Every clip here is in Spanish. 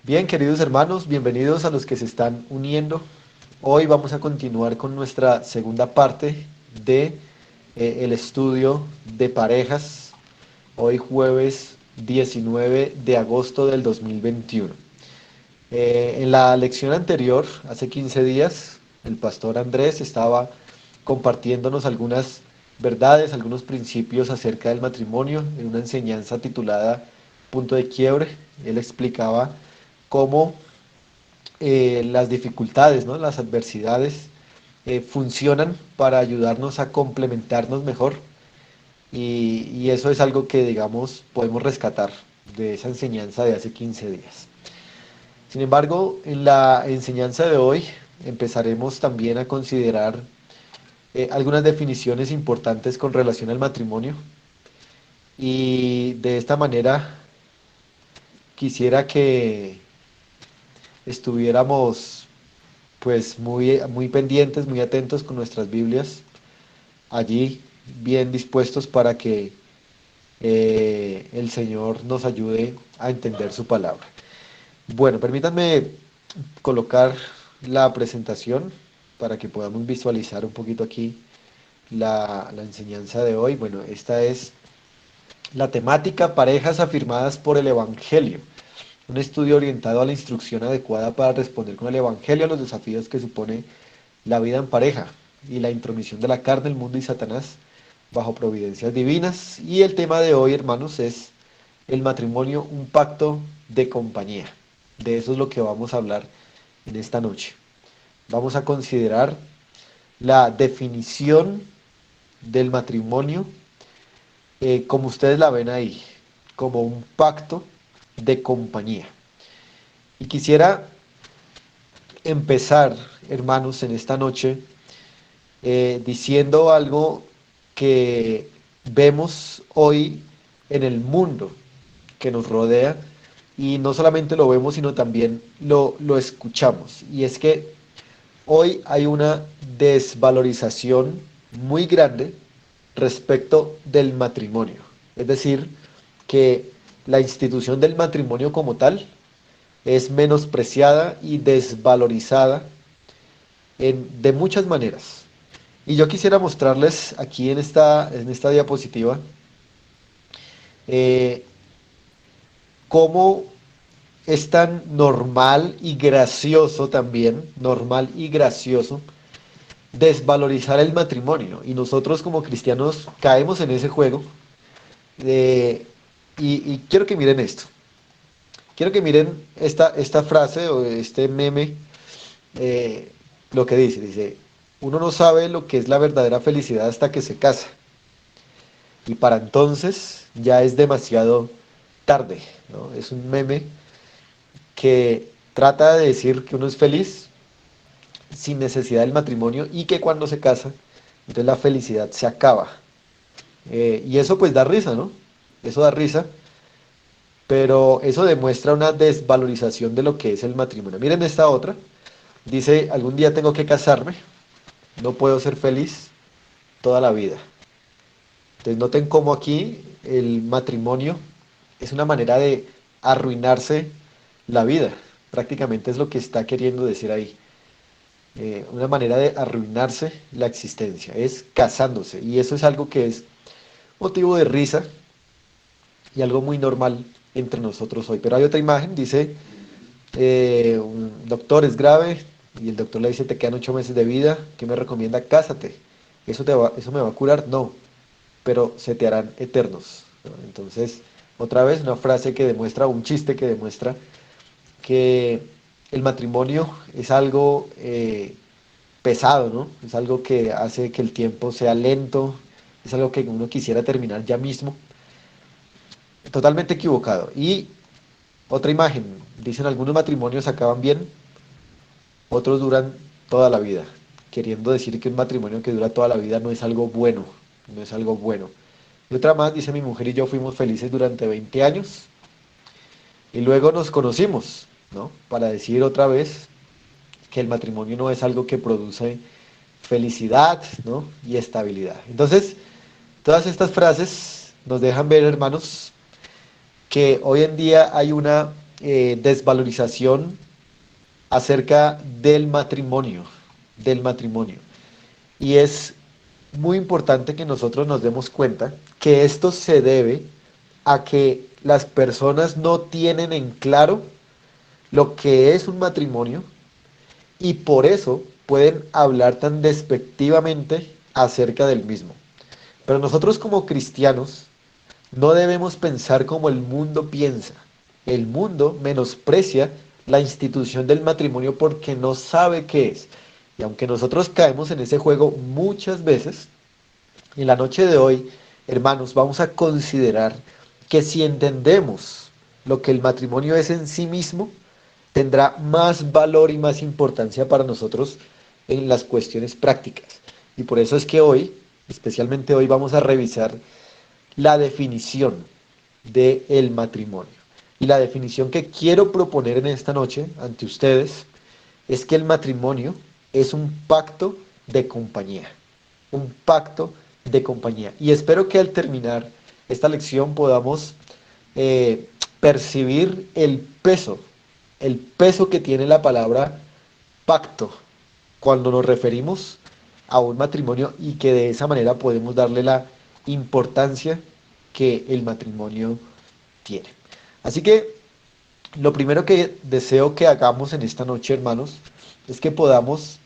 Bien, queridos hermanos, bienvenidos a los que se están uniendo. Hoy vamos a continuar con nuestra segunda parte de el estudio de parejas. Hoy jueves 19 de agosto del 2021. En la lección anterior, hace 15 días, el pastor Andrés estaba compartiéndonos algunas verdades, algunos principios acerca del matrimonio en una enseñanza titulada Punto de Quiebre. Él explicaba cómo las dificultades, ¿no? Las adversidades funcionan para ayudarnos a complementarnos mejor y eso es algo que, digamos, podemos rescatar de esa enseñanza de hace 15 días. Sin embargo, en la enseñanza de hoy empezaremos también a considerar algunas definiciones importantes con relación al matrimonio y de esta manera quisiera que estuviéramos pues muy pendientes, muy atentos con nuestras Biblias, allí bien dispuestos para que el Señor nos ayude a entender su palabra. Bueno, permítanme colocar la presentación para que podamos visualizar un poquito aquí la enseñanza de hoy. Bueno, esta es la temática parejas afirmadas por el Evangelio. Un estudio orientado a la instrucción adecuada para responder con el Evangelio a los desafíos que supone la vida en pareja y la intromisión de la carne, el mundo y Satanás bajo providencias divinas. Y el tema de hoy, hermanos, es el matrimonio, un pacto de compañía. De eso es lo que vamos a hablar en esta noche. Vamos a considerar la definición del matrimonio, como ustedes la ven ahí, como un pacto de compañía. Y quisiera empezar, hermanos, en esta noche diciendo algo que vemos hoy en el mundo que nos rodea y no solamente lo vemos, sino también lo escuchamos. Y es que hoy hay una desvalorización muy grande respecto del matrimonio. Es decir, que la institución del matrimonio como tal es menospreciada y desvalorizada de muchas maneras. Y yo quisiera mostrarles aquí en esta diapositiva eh, cómo es tan normal y gracioso también, normal y gracioso, desvalorizar el matrimonio. Y nosotros como cristianos caemos en ese juego. eh, y quiero que miren esto. Quiero que miren esta frase o este meme, eh, lo que dice, uno no sabe lo que es la verdadera felicidad hasta que se casa. Y para entonces ya es demasiado tarde, ¿no? Es un meme que trata de decir que uno es feliz sin necesidad del matrimonio y que cuando se casa, entonces la felicidad se acaba. Y eso pues da risa, ¿no? Eso da risa, pero eso demuestra una desvalorización de lo que es el matrimonio. Miren esta otra. Dice, algún día tengo que casarme, no puedo ser feliz toda la vida. Entonces noten cómo aquí el matrimonio es una manera de arruinarse la vida. Prácticamente es lo que está queriendo decir ahí. Una manera de arruinarse la existencia, es casándose. Y eso es algo que es motivo de risa y algo muy normal entre nosotros hoy. Pero hay otra imagen, dice, un doctor es grave y el doctor le dice, te quedan 8 meses de vida, ¿qué me recomienda? Cásate. ¿Eso me va a curar? No, pero se te harán eternos, ¿no? Entonces, otra vez una frase que demuestra, un chiste que demuestra que el matrimonio es algo pesado, ¿no? Es algo que hace que el tiempo sea lento, es algo que uno quisiera terminar ya mismo. Totalmente equivocado. Y otra imagen, dicen algunos matrimonios acaban bien, otros duran toda la vida, queriendo decir que un matrimonio que dura toda la vida no es algo bueno, no es algo bueno. Y otra más, dice mi mujer y yo fuimos felices durante 20 años y luego nos conocimos, ¿no? Para decir otra vez que el matrimonio no es algo que produce felicidad, ¿no? Y estabilidad. Entonces, todas estas frases nos dejan ver, hermanos, que hoy en día hay una desvalorización acerca del matrimonio. Y es muy importante que nosotros nos demos cuenta que esto se debe a que las personas no tienen en claro lo que es un matrimonio y por eso pueden hablar tan despectivamente acerca del mismo. Pero nosotros como cristianos no debemos pensar como el mundo piensa. El mundo menosprecia la institución del matrimonio porque no sabe qué es. Y aunque nosotros caemos en ese juego muchas veces, en la noche de hoy, hermanos, vamos a considerar que si entendemos lo que el matrimonio es en sí mismo, tendrá más valor y más importancia para nosotros en las cuestiones prácticas. Y por eso es que hoy, especialmente hoy, vamos a revisar la definición del matrimonio. Y la definición que quiero proponer en esta noche ante ustedes es que el matrimonio es un pacto de compañía. Un pacto de compañía. Y espero que al terminar esta lección podamos percibir el peso que tiene la palabra pacto cuando nos referimos a un matrimonio y que de esa manera podemos darle la importancia que el matrimonio tiene. Así que lo primero que deseo que hagamos en esta noche, hermanos, es que podamos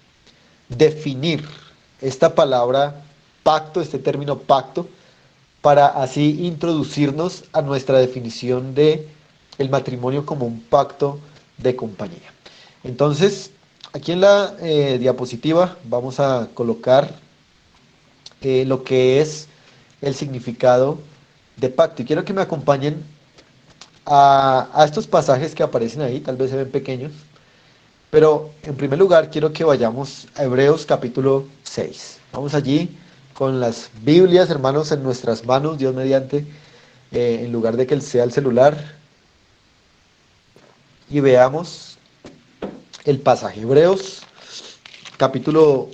definir esta palabra pacto, este término pacto, para así introducirnos a nuestra definición de el matrimonio como un pacto de compañía. Entonces, aquí en la diapositiva vamos a colocar lo que es el significado de pacto. Y quiero que me acompañen a estos pasajes que aparecen ahí, tal vez se ven pequeños, pero en primer lugar quiero que vayamos a Hebreos capítulo 6. Vamos allí con las Biblias, hermanos, en nuestras manos, Dios mediante, en lugar de que sea el celular, y veamos el pasaje. Hebreos capítulo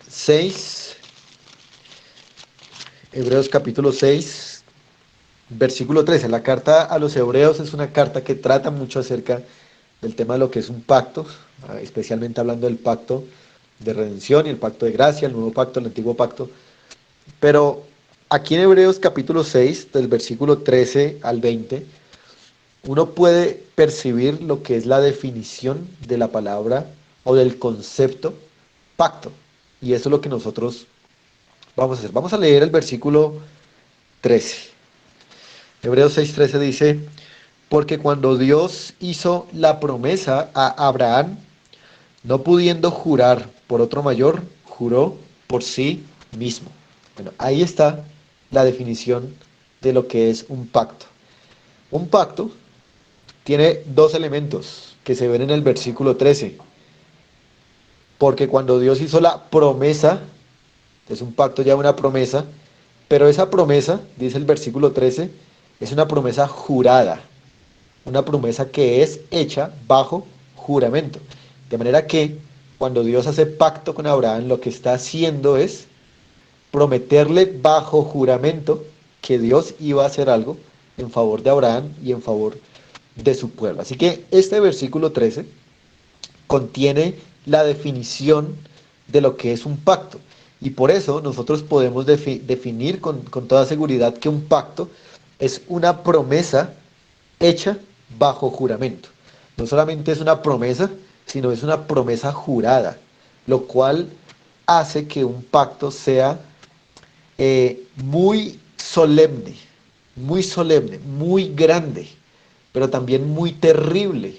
6, Hebreos capítulo 6, versículo 13. La carta a los Hebreos es una carta que trata mucho acerca del tema de lo que es un pacto, especialmente hablando del pacto de redención y el pacto de gracia, el nuevo pacto, el antiguo pacto. Pero aquí en Hebreos capítulo 6, del versículo 13 al 20, uno puede percibir lo que es la definición de la palabra o del concepto pacto. Y eso es lo que nosotros vamos a hacer. Vamos a leer el versículo 13. Hebreos 6:13 dice, porque cuando Dios hizo la promesa a Abraham, no pudiendo jurar por otro mayor, juró por sí mismo. Bueno, ahí está la definición de lo que es un pacto. Un pacto tiene dos elementos que se ven en el versículo 13. Porque cuando Dios hizo la promesa, es un pacto ya una promesa, pero esa promesa, dice el versículo 13, es una promesa jurada, una promesa que es hecha bajo juramento. De manera que cuando Dios hace pacto con Abraham, lo que está haciendo es prometerle bajo juramento que Dios iba a hacer algo en favor de Abraham y en favor de su pueblo. Así que este versículo 13 contiene la definición de lo que es un pacto. Y por eso nosotros podemos definir con toda seguridad que un pacto es una promesa hecha bajo juramento. No solamente es una promesa, sino es una promesa jurada, lo cual hace que un pacto sea muy solemne, muy grande, pero también muy terrible,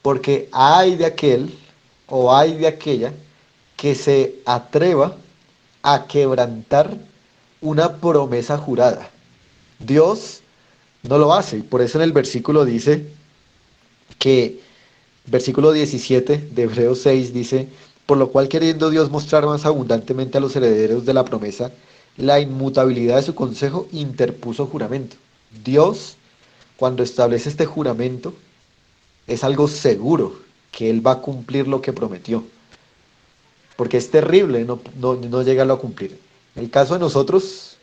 porque hay de aquel o hay de aquella que se atreva a quebrantar una promesa jurada. Dios no lo hace, y por eso en el versículo dice que, versículo 17 de Hebreos 6 dice, por lo cual queriendo Dios mostrar más abundantemente a los herederos de la promesa la inmutabilidad de su consejo, interpuso juramento. Dios, cuando establece este juramento, es algo seguro que Él va a cumplir lo que prometió, porque es terrible no llegarlo a cumplir. En el caso de nosotros,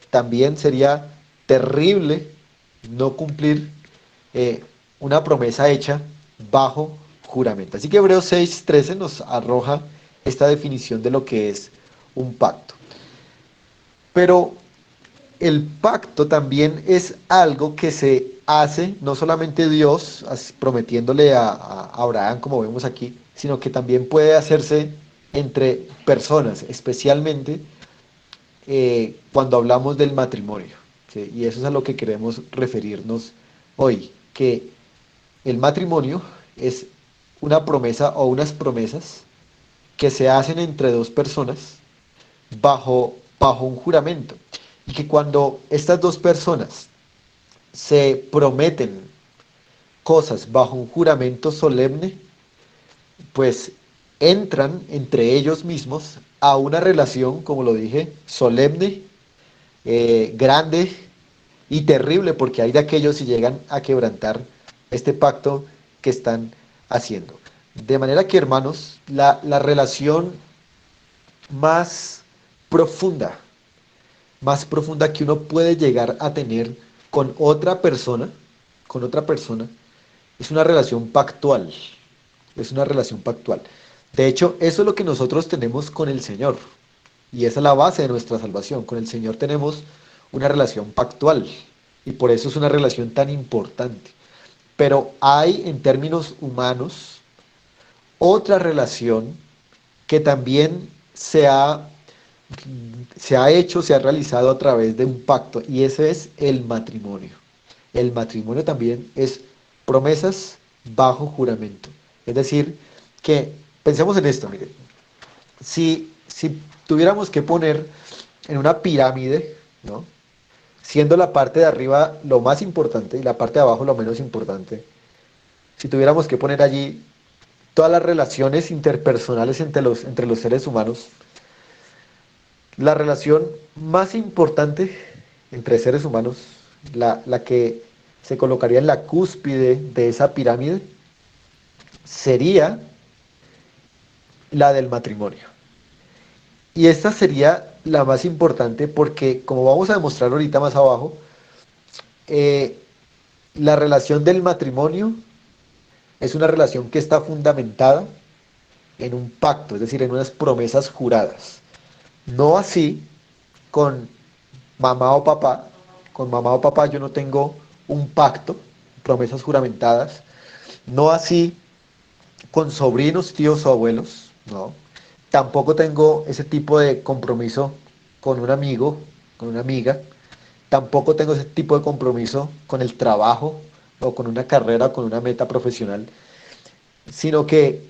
también sería terrible no cumplir eh, una promesa hecha bajo juramento. Así que Hebreos 6:13 nos arroja esta definición de lo que es un pacto. Pero el pacto también es algo que se hace, no solamente Dios prometiéndole a Abraham, como vemos aquí, sino que también puede hacerse entre personas, especialmente cuando hablamos del matrimonio. ¿Sí? Y eso es a lo que queremos referirnos hoy, que el matrimonio es una promesa o unas promesas que se hacen entre dos personas bajo un juramento. Y que cuando estas dos personas se prometen cosas bajo un juramento solemne, pues entran entre ellos mismos a una relación, como lo dije, solemne, grande y terrible, porque hay de aquellos si llegan a quebrantar este pacto que están haciendo. De manera que, hermanos, la relación más profunda, más profunda que uno puede llegar a tener con otra persona, es una relación pactual. Es una relación pactual. De hecho, eso es lo que nosotros tenemos con el Señor. Y esa es la base de nuestra salvación. Con el Señor tenemos una relación pactual. Y por eso es una relación tan importante. Pero hay en términos humanos otra relación que también se ha hecho, se ha realizado a través de un pacto, y ese es el matrimonio. El matrimonio también es promesas bajo juramento. Es decir, que pensemos en esto, miren, si tuviéramos que poner en una pirámide, ¿no? Siendo la parte de arriba lo más importante y la parte de abajo lo menos importante, si tuviéramos que poner allí todas las relaciones interpersonales entre los seres humanos, la relación más importante entre seres humanos, la que se colocaría en la cúspide de esa pirámide, sería la del matrimonio. Y esta sería la más importante porque, como vamos a demostrar ahorita más abajo, eh, la relación del matrimonio es una relación que está fundamentada en un pacto, es decir, en unas promesas juradas. No así con mamá o papá. Con mamá o papá yo no tengo un pacto, promesas juramentadas. No así con sobrinos, tíos o abuelos, no. Tampoco tengo ese tipo de compromiso con un amigo, con una amiga. Tampoco tengo ese tipo de compromiso con el trabajo o con una carrera o con una meta profesional, sino que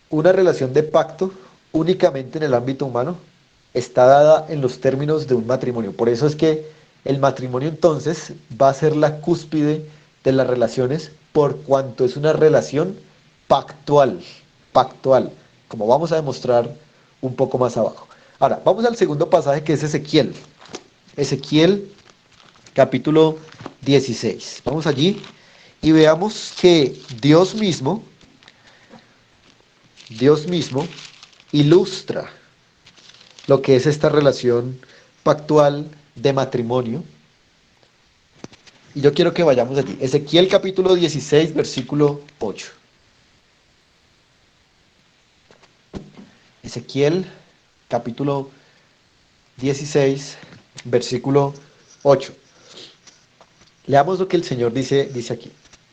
una relación de pacto únicamente en el ámbito humano está dada en los términos de un matrimonio. Por eso es que el matrimonio entonces va a ser la cúspide de las relaciones por cuanto es una relación pactual, pactual, como vamos a demostrar un poco más abajo. Ahora, vamos al segundo pasaje que es Ezequiel. Ezequiel capítulo 16. Vamos allí y veamos que Dios mismo ilustra lo que es esta relación pactual de matrimonio. Y yo quiero que vayamos allí. Ezequiel capítulo 16, versículo 8. Ezequiel capítulo 16, versículo 8. Leamos lo que el Señor dice aquí.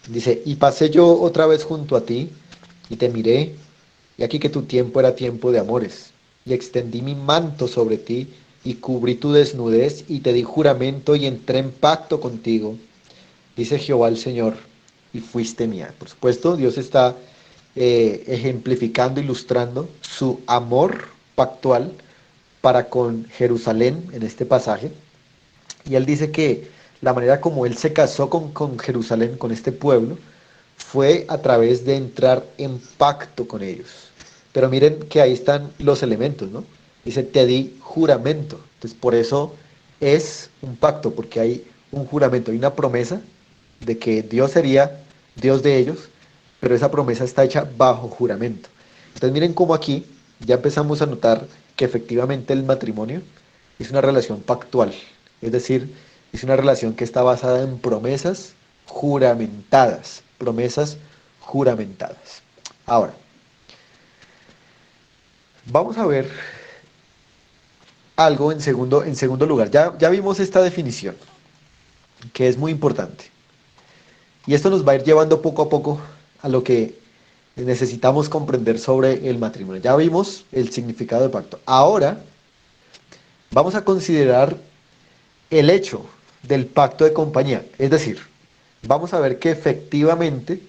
Dice, y pasé yo otra vez junto a ti, y te miré, y aquí que tu tiempo era tiempo de amores, y extendí mi manto sobre ti, y cubrí tu desnudez, y te di juramento, y entré en pacto contigo, dice Jehová el Señor, y fuiste mía. Por supuesto, Dios está ejemplificando, ilustrando su amor pactual para con Jerusalén en este pasaje. Y él dice que la manera como él se casó con Jerusalén, con este pueblo, fue a través de entrar en pacto con ellos. Pero miren que ahí están los elementos, ¿no? Dice, te di juramento. Entonces, por eso es un pacto, porque hay un juramento, hay una promesa de que Dios sería Dios de ellos, pero esa promesa está hecha bajo juramento. Entonces, miren cómo aquí ya empezamos a notar que efectivamente el matrimonio es una relación pactual, es decir, es una relación que está basada en promesas juramentadas, promesas juramentadas. Ahora, vamos a ver algo en segundo lugar. Ya vimos esta definición, que es muy importante. Y esto nos va a ir llevando poco a poco a lo que necesitamos comprender sobre el matrimonio. Ya vimos el significado del pacto. Ahora vamos a considerar el hecho del pacto de compañía. Es decir, vamos a ver que efectivamente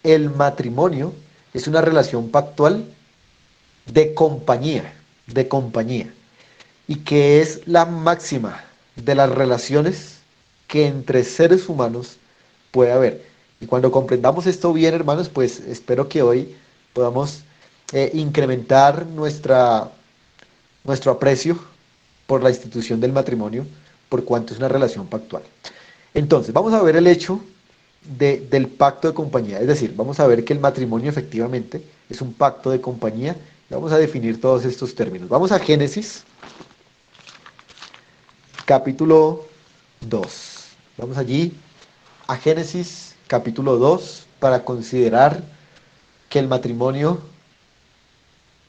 el matrimonio es una relación pactual de compañía, de compañía, y que es la máxima de las relaciones que entre seres humanos puede haber. Y cuando comprendamos esto bien, hermanos, pues espero que hoy podamos incrementar nuestro aprecio por la institución del matrimonio, por cuanto es una relación pactual. Entonces, vamos a ver el hecho del pacto de compañía, es decir, vamos a ver que el matrimonio efectivamente es un pacto de compañía. Vamos a definir todos estos términos. Vamos a Génesis, capítulo 2. Vamos allí a Génesis, capítulo 2, para considerar que el matrimonio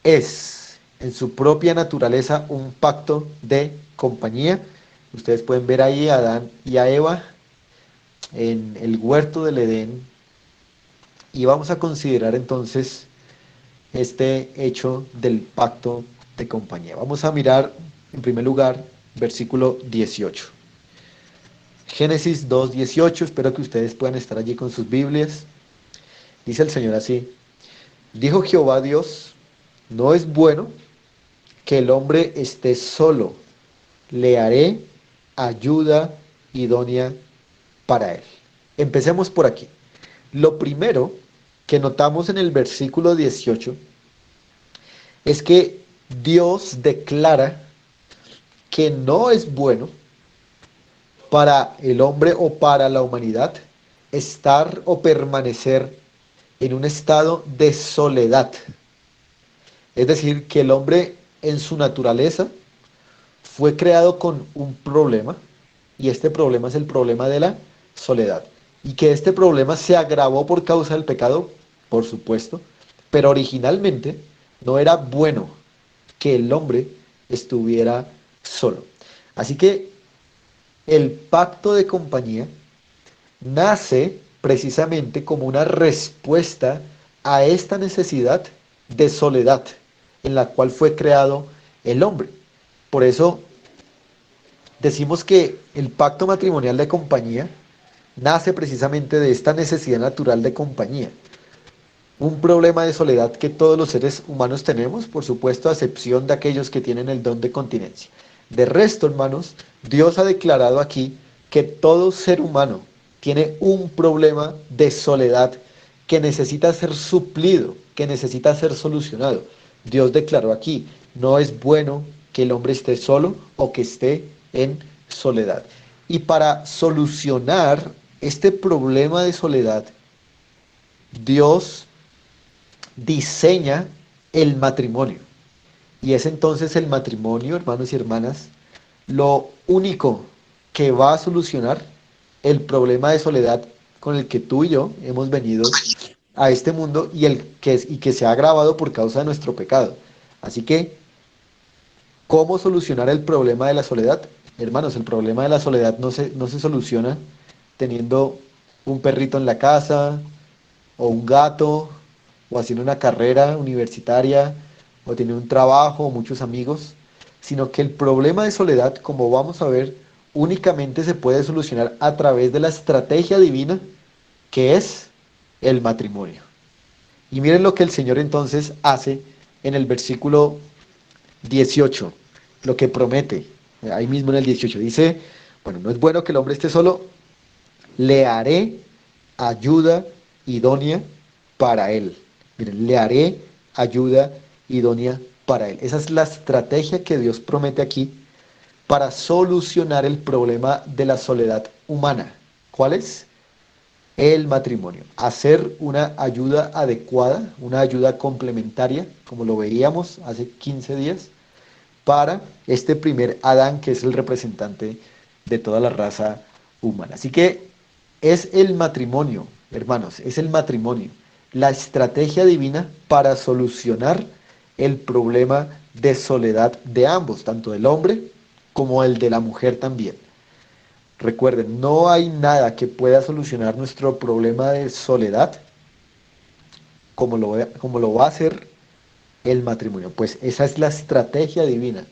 es en su propia naturaleza un pacto de compañía. Ustedes pueden ver ahí a Adán y a Eva en el huerto del Edén, y vamos a considerar entonces este hecho del pacto de compañía. Vamos a mirar en primer lugar versículo 18. Génesis 2:18, espero que ustedes puedan estar allí con sus Biblias. Dice el Señor así: dijo Jehová Dios, no es bueno que el hombre esté solo, le haré ayuda idónea para él. Empecemos por aquí. Lo primero que notamos en el versículo 18 es que Dios declara que no es bueno para el hombre o para la humanidad estar o permanecer en un estado de soledad. Es decir, que el hombre en su naturaleza fue creado con un problema, y este problema es el problema de la soledad. Y que este problema se agravó por causa del pecado, por supuesto, pero originalmente no era bueno que el hombre estuviera solo. Así que el pacto de compañía nace precisamente como una respuesta a esta necesidad de soledad en la cual fue creado el hombre. Por eso decimos que el pacto matrimonial de compañía nace precisamente de esta necesidad natural de compañía. Un problema de soledad que todos los seres humanos tenemos, por supuesto, a excepción de aquellos que tienen el don de continencia. De resto, hermanos, Dios ha declarado aquí que todo ser humano tiene un problema de soledad que necesita ser suplido, que necesita ser solucionado. Dios declaró aquí, no es bueno que el hombre esté solo o que esté en soledad. Y para solucionar este problema de soledad, Dios diseña el matrimonio. Y es entonces el matrimonio, hermanos y hermanas, lo único que va a solucionar el problema de soledad con el que tú y yo hemos venido a este mundo, y que se ha agravado por causa de nuestro pecado. Así que, ¿cómo solucionar el problema de la soledad? Hermanos, el problema de la soledad no se soluciona teniendo un perrito en la casa, o un gato, o haciendo una carrera universitaria, o teniendo un trabajo, o muchos amigos, sino que el problema de soledad, como vamos a ver, únicamente se puede solucionar a través de la estrategia divina, que es el matrimonio. Y miren lo que el Señor entonces hace en el versículo 18, lo que promete, ahí mismo en el 18, dice, bueno, no es bueno que el hombre esté solo, le haré ayuda idónea para él. Miren, le haré ayuda idónea para él. Esa es la estrategia que Dios promete aquí para solucionar el problema de la soledad humana. ¿Cuál es? El matrimonio. Hacer una ayuda adecuada, una ayuda complementaria, como lo veíamos hace 15 días, para este primer Adán, que es el representante de toda la raza humana. Así que Es el matrimonio, hermanos, es el matrimonio, la estrategia divina para solucionar el problema de soledad de ambos, tanto del hombre como el de la mujer también. Recuerden, no hay nada que pueda solucionar nuestro problema de soledad como lo va a hacer el matrimonio. Pues esa es la estrategia divina.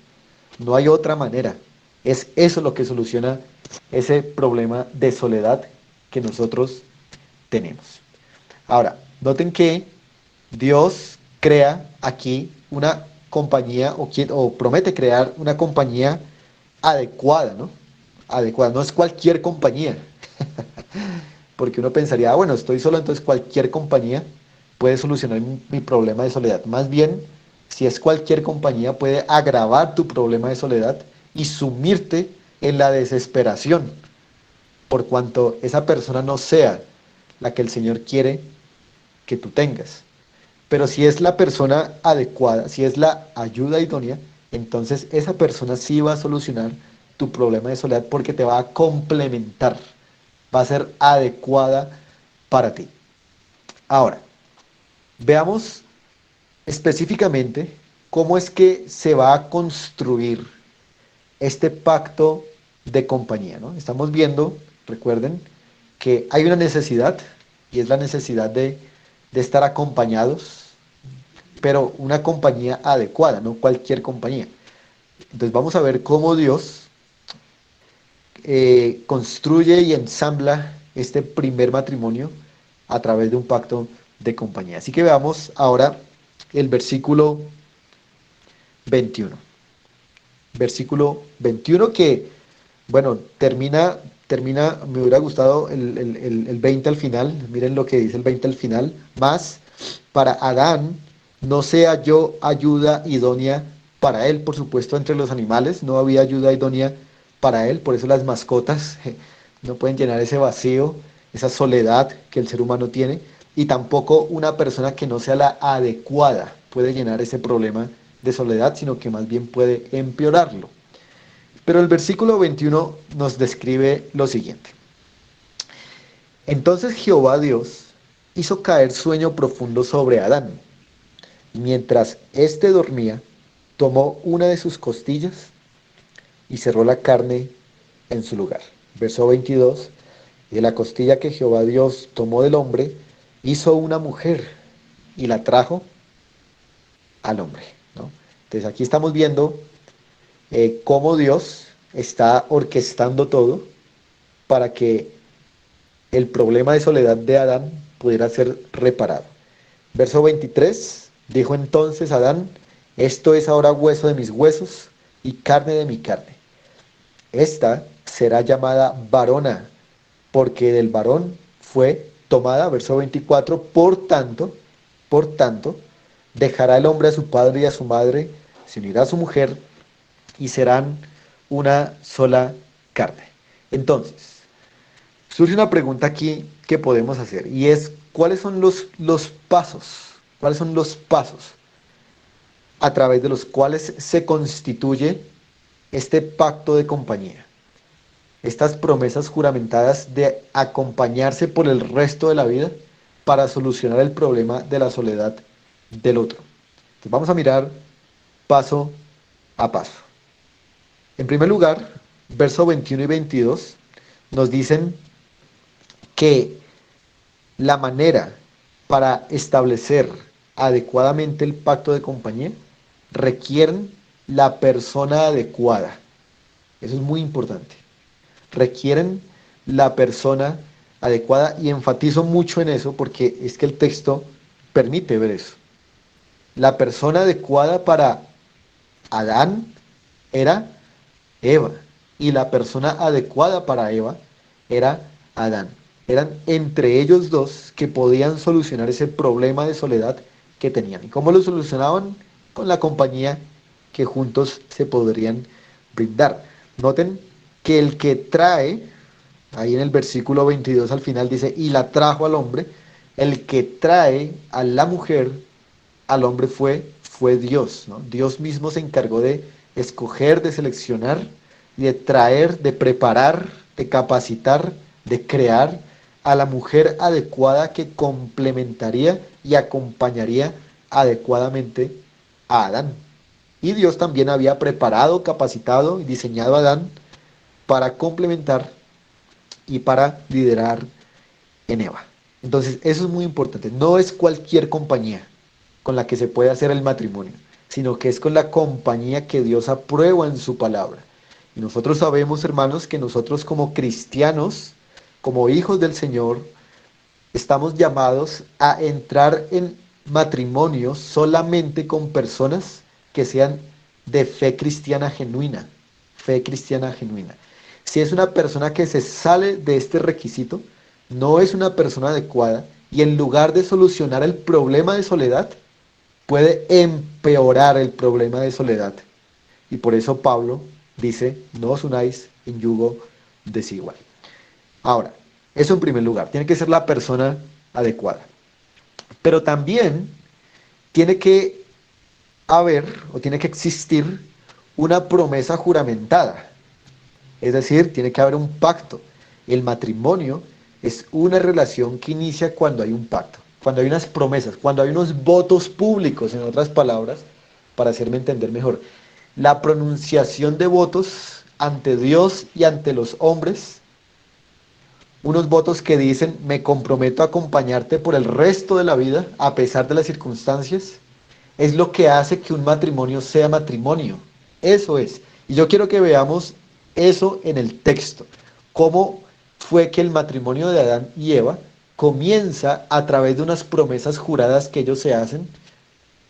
No hay otra manera. Es eso lo que soluciona ese problema de soledad que nosotros tenemos. Ahora, noten que Dios crea aquí una compañía o promete crear una compañía adecuada, ¿no? Adecuada, no es cualquier compañía, porque uno pensaría, bueno, estoy solo, entonces cualquier compañía puede solucionar mi problema de soledad. Más bien, si es cualquier compañía, puede agravar tu problema de soledad y sumirte en la desesperación, por cuanto esa persona no sea la que el Señor quiere que tú tengas. Pero si es la persona adecuada, si es la ayuda idónea, entonces esa persona sí va a solucionar tu problema de soledad porque te va a complementar, va a ser adecuada para ti. Ahora, veamos específicamente cómo es que se va a construir este pacto de compañía, ¿no? Estamos viendo, recuerden, que hay una necesidad y es la necesidad de estar acompañados, pero una compañía adecuada, no cualquier compañía. Entonces vamos a ver cómo Dios construye y ensambla este primer matrimonio a través de un pacto de compañía. Así que veamos ahora el versículo 21. Versículo 21 que, bueno, me hubiera gustado el 20 al final, miren lo que dice el 20 al final, más para Adán no se halló ayuda idónea para él, por supuesto, entre los animales, no había ayuda idónea para él, por eso las mascotas no pueden llenar ese vacío, esa soledad que el ser humano tiene, y tampoco una persona que no sea la adecuada puede llenar ese problema de soledad, sino que más bien puede empeorarlo. Pero el versículo 21 nos describe lo siguiente. Entonces Jehová Dios hizo caer sueño profundo sobre Adán. Mientras éste dormía, tomó una de sus costillas y cerró la carne en su lugar. Verso 22. Y de la costilla que Jehová Dios tomó del hombre, hizo una mujer y la trajo al hombre, ¿no? Entonces aquí estamos viendo cómo Dios está orquestando todo para que el problema de soledad de Adán pudiera ser reparado. Verso 23, dijo entonces Adán, esto es ahora hueso de mis huesos y carne de mi carne. Esta será llamada varona, porque del varón fue tomada, verso 24, por tanto, dejará el hombre a su padre y a su madre, se unirá a su mujer y serán una sola carne. Entonces, surge una pregunta aquí que podemos hacer y es, ¿cuáles son los pasos? ¿Cuáles son los pasos a través de los cuales se constituye este pacto de compañía? Estas promesas juramentadas de acompañarse por el resto de la vida para solucionar el problema de la soledad del otro. Entonces vamos a mirar paso a paso. En primer lugar, verso 21 y 22 nos dicen que la manera para establecer adecuadamente el pacto de compañía requieren la persona adecuada. Eso es muy importante. Requieren la persona adecuada y enfatizo mucho en eso porque es que el texto permite ver eso. La persona adecuada para Adán era Eva y la persona adecuada para Eva era Adán. Eran entre ellos dos que podían solucionar ese problema de soledad que tenían. ¿Y cómo lo solucionaban? Con la compañía que juntos se podrían brindar. Noten que el que trae, ahí en el versículo 22 al final dice, y la trajo al hombre, el que trae a la mujer al hombre fue Dios, ¿no? Dios mismo se encargó de escoger, de seleccionar, de traer, de preparar, de capacitar, de crear a la mujer adecuada que complementaría y acompañaría adecuadamente a Adán. Y Dios también había preparado, capacitado y diseñado a Adán para complementar y para liderar en Eva. Entonces, eso es muy importante. No es cualquier compañía con la que se puede hacer el matrimonio, sino que es con la compañía que Dios aprueba en su palabra. Y nosotros sabemos, hermanos, que nosotros como cristianos, como hijos del Señor, estamos llamados a entrar en matrimonio solamente con personas que sean de fe cristiana genuina. Fe cristiana genuina. Si es una persona que se sale de este requisito, no es una persona adecuada y en lugar de solucionar el problema de soledad, puede empeorar el problema de soledad. Y por eso Pablo dice, no os unáis en yugo desigual. Ahora, eso en primer lugar, tiene que ser la persona adecuada. Pero también tiene que haber o tiene que existir una promesa juramentada. Es decir, tiene que haber un pacto. El matrimonio es una relación que inicia cuando hay un pacto, cuando hay unas promesas, cuando hay unos votos públicos, en otras palabras, para hacerme entender mejor. La pronunciación de votos ante Dios y ante los hombres, unos votos que dicen, me comprometo a acompañarte por el resto de la vida, a pesar de las circunstancias, es lo que hace que un matrimonio sea matrimonio. Eso es. Y yo quiero que veamos eso en el texto. Cómo fue que el matrimonio de Adán y Eva comienza a través de unas promesas juradas que ellos se hacen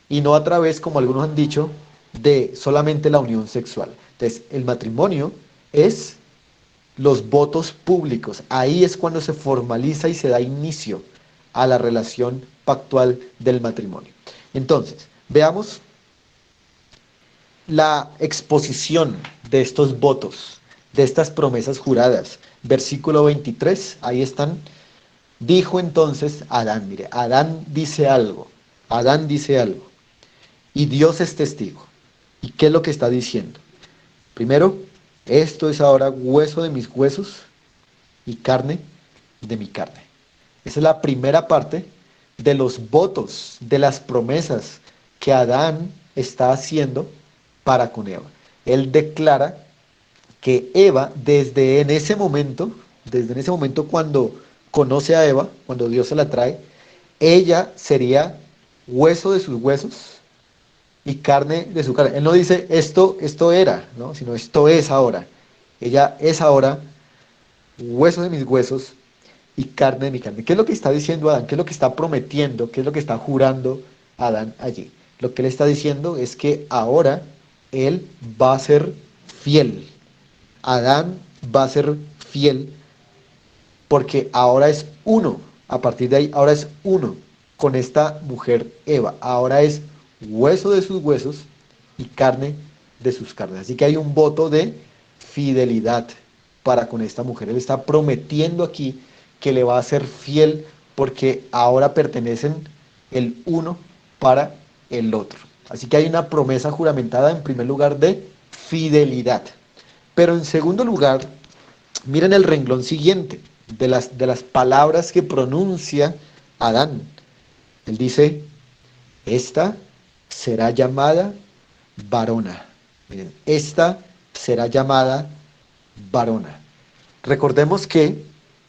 y no a través, como algunos han dicho, de solamente la unión sexual. Entonces, el matrimonio es los votos públicos. Ahí es cuando se formaliza y se da inicio a la relación pactual del matrimonio. Entonces, veamos la exposición de estos votos, de estas promesas juradas. Versículo 23, ahí están. Dijo entonces Adán, mire, Adán dice algo, y Dios es testigo. ¿Y qué es lo que está diciendo? Primero, esto es ahora hueso de mis huesos y carne de mi carne. Esa es la primera parte de los votos, de las promesas que Adán está haciendo para con Eva. Él declara que Eva, desde en ese momento cuando conoce a Eva, cuando Dios se la trae, ella sería hueso de sus huesos y carne de su carne. Él no dice esto era, ¿no? Sino esto es ahora. Ella es ahora hueso de mis huesos y carne de mi carne. ¿Qué es lo que está diciendo Adán? ¿Qué es lo que está prometiendo? ¿Qué es lo que está jurando Adán allí? Lo que él está diciendo es que ahora él va a ser fiel. Adán va a ser fiel porque ahora es uno. A partir de ahí, ahora es uno con esta mujer Eva. Ahora es hueso de sus huesos y carne de sus carnes. Así que hay un voto de fidelidad para con esta mujer. Él está prometiendo aquí que le va a ser fiel porque ahora pertenecen el uno para el otro. Así que hay una promesa juramentada en primer lugar de fidelidad. Pero en segundo lugar, miren el renglón siguiente de las palabras que pronuncia Adán. Él dice, esta será llamada varona. Miren, esta será llamada varona. Recordemos que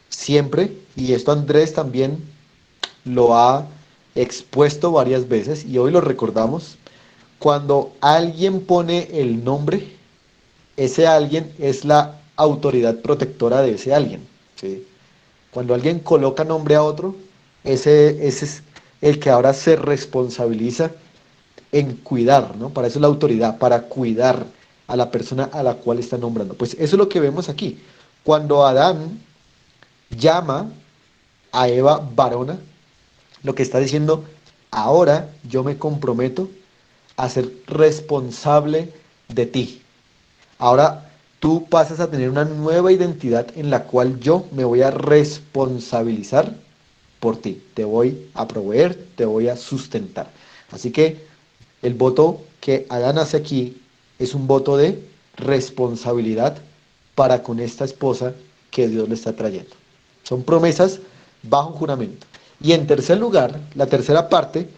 siempre, y esto Andrés también lo ha expuesto varias veces, y hoy lo recordamos, cuando alguien pone el nombre, ese alguien es la autoridad protectora de ese alguien, ¿sí? Cuando alguien coloca nombre a otro, ese es el que ahora se responsabiliza en cuidar, ¿no? Para eso es la autoridad, para cuidar a la persona a la cual está nombrando. Pues eso es lo que vemos aquí. Cuando Adán llama a Eva varona, lo que está diciendo, ahora yo me comprometo a ser responsable de ti. Ahora tú pasas a tener una nueva identidad en la cual yo me voy a responsabilizar por ti. Te voy a proveer, te voy a sustentar. Así que el voto que Adán hace aquí es un voto de responsabilidad para con esta esposa que Dios le está trayendo. Son promesas bajo juramento. Y en tercer lugar, la tercera parte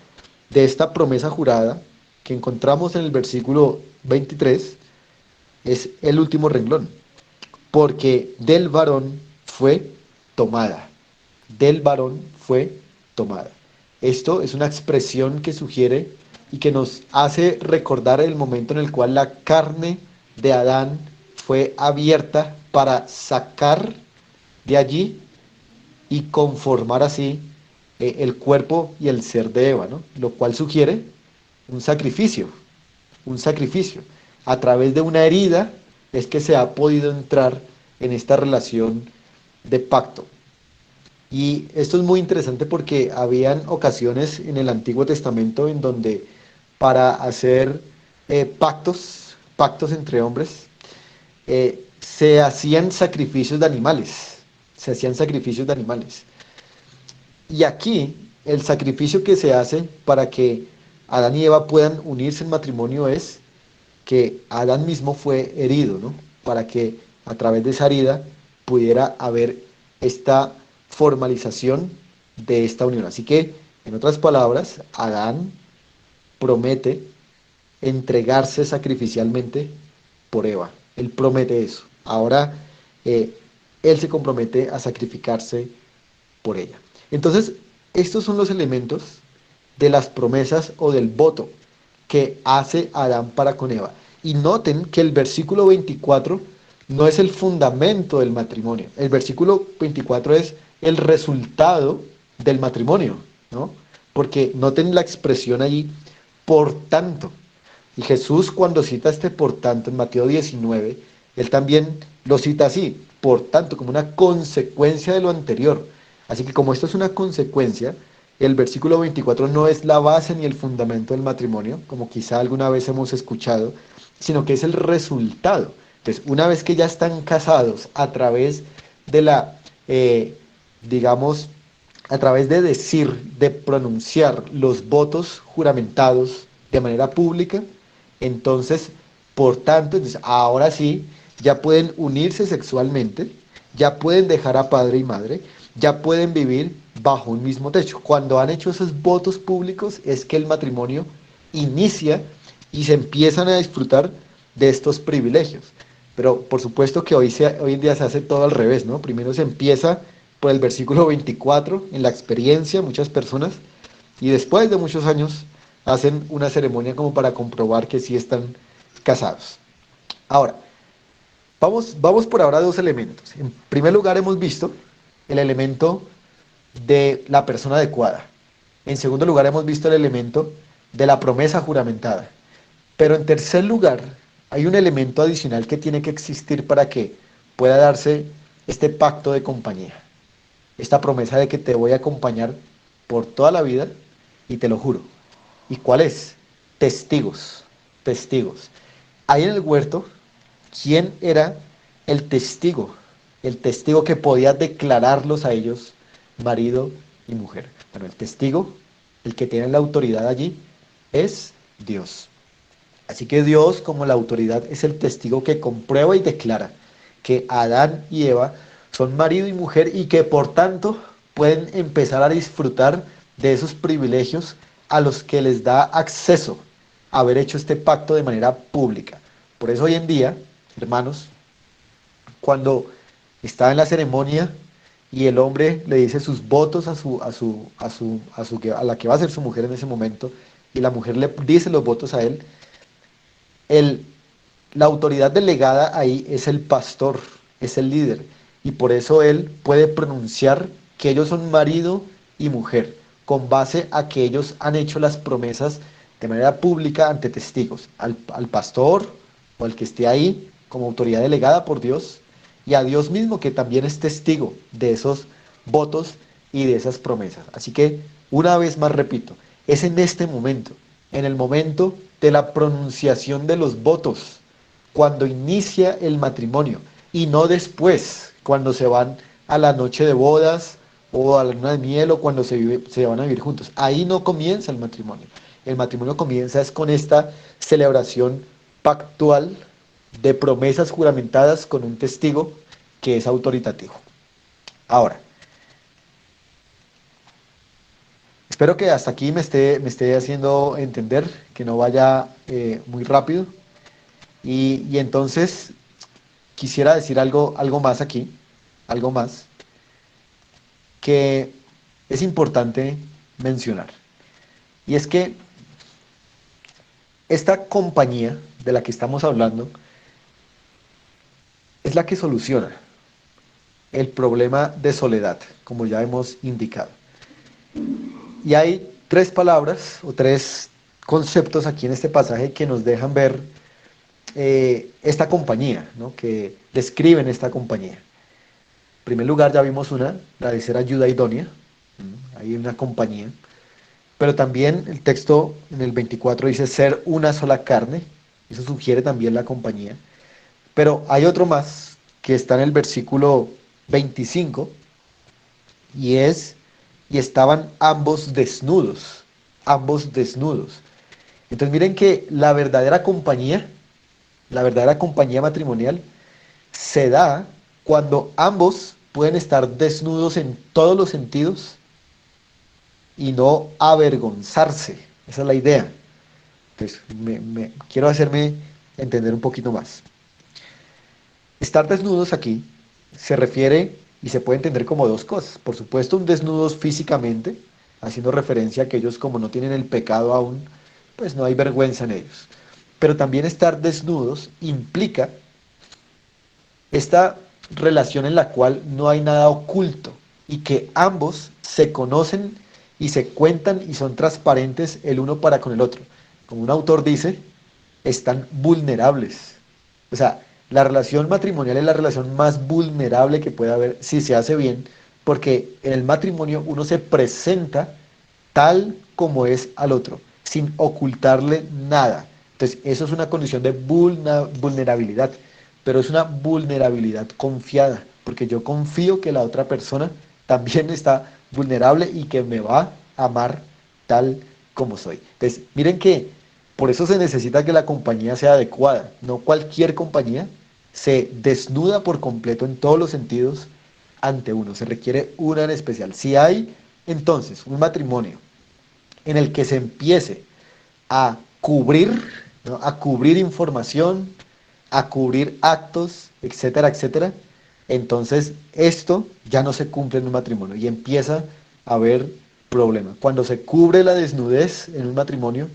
de esta promesa jurada que encontramos en el versículo 23 es el último renglón, porque del varón fue tomada, del varón fue tomada. Esto es una expresión que sugiere y que nos hace recordar el momento en el cual la carne de Adán fue abierta para sacar de allí y conformar así el cuerpo y el ser de Eva, ¿no? Lo cual sugiere un sacrificio, un sacrificio. A través de una herida es que se ha podido entrar en esta relación de pacto. Y esto es muy interesante porque habían ocasiones en el Antiguo Testamento en donde para hacer pactos entre hombres, se hacían sacrificios de animales, se hacían sacrificios de animales. Y aquí el sacrificio que se hace para que Adán y Eva puedan unirse en matrimonio es que Adán mismo fue herido, ¿no? Para que a través de esa herida pudiera haber esta formalización de esta unión. Así que, en otras palabras, Adán promete entregarse sacrificialmente por Eva. Él promete eso. Ahora, eh, él se compromete a sacrificarse por ella. Entonces, estos son los elementos de las promesas o del voto que hace Adán para con Eva. Y noten que el versículo 24 no es el fundamento del matrimonio. El versículo 24 es el resultado del matrimonio, ¿no? Porque noten la expresión allí, por tanto. Y Jesús cuando cita este por tanto en Mateo 19, él también lo cita así, por tanto, como una consecuencia de lo anterior. Así que como esto es una consecuencia, el versículo 24 no es la base ni el fundamento del matrimonio, como quizá alguna vez hemos escuchado, sino que es el resultado. Entonces, una vez que ya están casados a través de digamos, a través de decir, de pronunciar los votos juramentados de manera pública, entonces, por tanto, entonces, ahora sí, ya pueden unirse sexualmente, ya pueden dejar a padre y madre, ya pueden vivir bajo un mismo techo. Cuando han hecho esos votos públicos es que el matrimonio inicia y se empiezan a disfrutar de estos privilegios. Pero por supuesto que hoy en día se hace todo al revés, ¿no? Primero se empieza por el versículo 24, en la experiencia, muchas personas, y después de muchos años hacen una ceremonia como para comprobar que sí están casados. Ahora, vamos por ahora a dos elementos. En primer lugar hemos visto el elemento de la persona adecuada. En segundo lugar hemos visto el elemento de la promesa juramentada. Pero en tercer lugar hay un elemento adicional que tiene que existir para que pueda darse este pacto de compañía. Esta promesa de que te voy a acompañar por toda la vida y te lo juro. ¿Y cuál es? Testigos, testigos. Ahí en el huerto, ¿quién era el testigo? El testigo que podía declararlos a ellos marido y mujer. Bueno, el testigo, el que tiene la autoridad allí, es Dios. Así que Dios, como la autoridad, es el testigo que comprueba y declara que Adán y Eva son marido y mujer y que por tanto pueden empezar a disfrutar de esos privilegios a los que les da acceso haber hecho este pacto de manera pública. Por eso hoy en día, hermanos, cuando está en la ceremonia y el hombre le dice sus votos a la que va a ser su mujer en ese momento, y la mujer le dice los votos a él, el, la autoridad delegada ahí es el pastor, es el líder, y por eso él puede pronunciar que ellos son marido y mujer, con base a que ellos han hecho las promesas de manera pública ante testigos, al pastor o al que esté ahí como autoridad delegada por Dios, y a Dios mismo que también es testigo de esos votos y de esas promesas. Así que, una vez más repito, es en este momento, en el momento de la pronunciación de los votos, cuando inicia el matrimonio, y no después, cuando se van a la noche de bodas o a la luna de miel o cuando se van a vivir juntos. Ahí no comienza el matrimonio. El matrimonio comienza es con esta celebración pactual de promesas juramentadas con un testigo que es autoritativo. Ahora, Espero que hasta aquí me esté haciendo entender, que no vaya muy rápido. Y entonces quisiera decir algo más aquí, algo más, que es importante mencionar. Y es que esta compañía de la que estamos hablando es la que soluciona el problema de soledad, como ya hemos indicado. Y hay tres palabras o tres conceptos aquí en este pasaje que nos dejan ver esta compañía, ¿no? Que describen esta compañía. En primer lugar, ya vimos una, la de ser ayuda idónea. Hay una compañía. Pero también el texto en el 24 dice ser una sola carne. Eso sugiere también la compañía. Pero hay otro más que está en el versículo 25 y es, y estaban ambos desnudos, ambos desnudos. Entonces miren que la verdadera compañía matrimonial se da cuando ambos pueden estar desnudos en todos los sentidos y no avergonzarse. Esa es la idea. Entonces, quiero hacerme entender un poquito más. Estar desnudos aquí se refiere y se puede entender como dos cosas. Por supuesto, un desnudos físicamente, haciendo referencia a que ellos como no tienen el pecado aún, pues no hay vergüenza en ellos. Pero también estar desnudos implica esta relación en la cual no hay nada oculto y que ambos se conocen y se cuentan y son transparentes el uno para con el otro. Como un autor dice, están vulnerables. O sea, la relación matrimonial es la relación más vulnerable que puede haber si se hace bien, porque en el matrimonio uno se presenta tal como es al otro, sin ocultarle nada. Entonces, eso es una condición de vulnerabilidad, pero es una vulnerabilidad confiada, porque yo confío que la otra persona también está vulnerable y que me va a amar tal como soy. Entonces, miren que por eso se necesita que la compañía sea adecuada. No cualquier compañía se desnuda por completo en todos los sentidos ante uno. Se requiere una en especial. Si hay entonces un matrimonio en el que se empiece a cubrir, ¿no? A cubrir información, a cubrir actos, etcétera, etcétera, entonces esto ya no se cumple en un matrimonio y empieza a haber problemas. Cuando se cubre la desnudez en un matrimonio,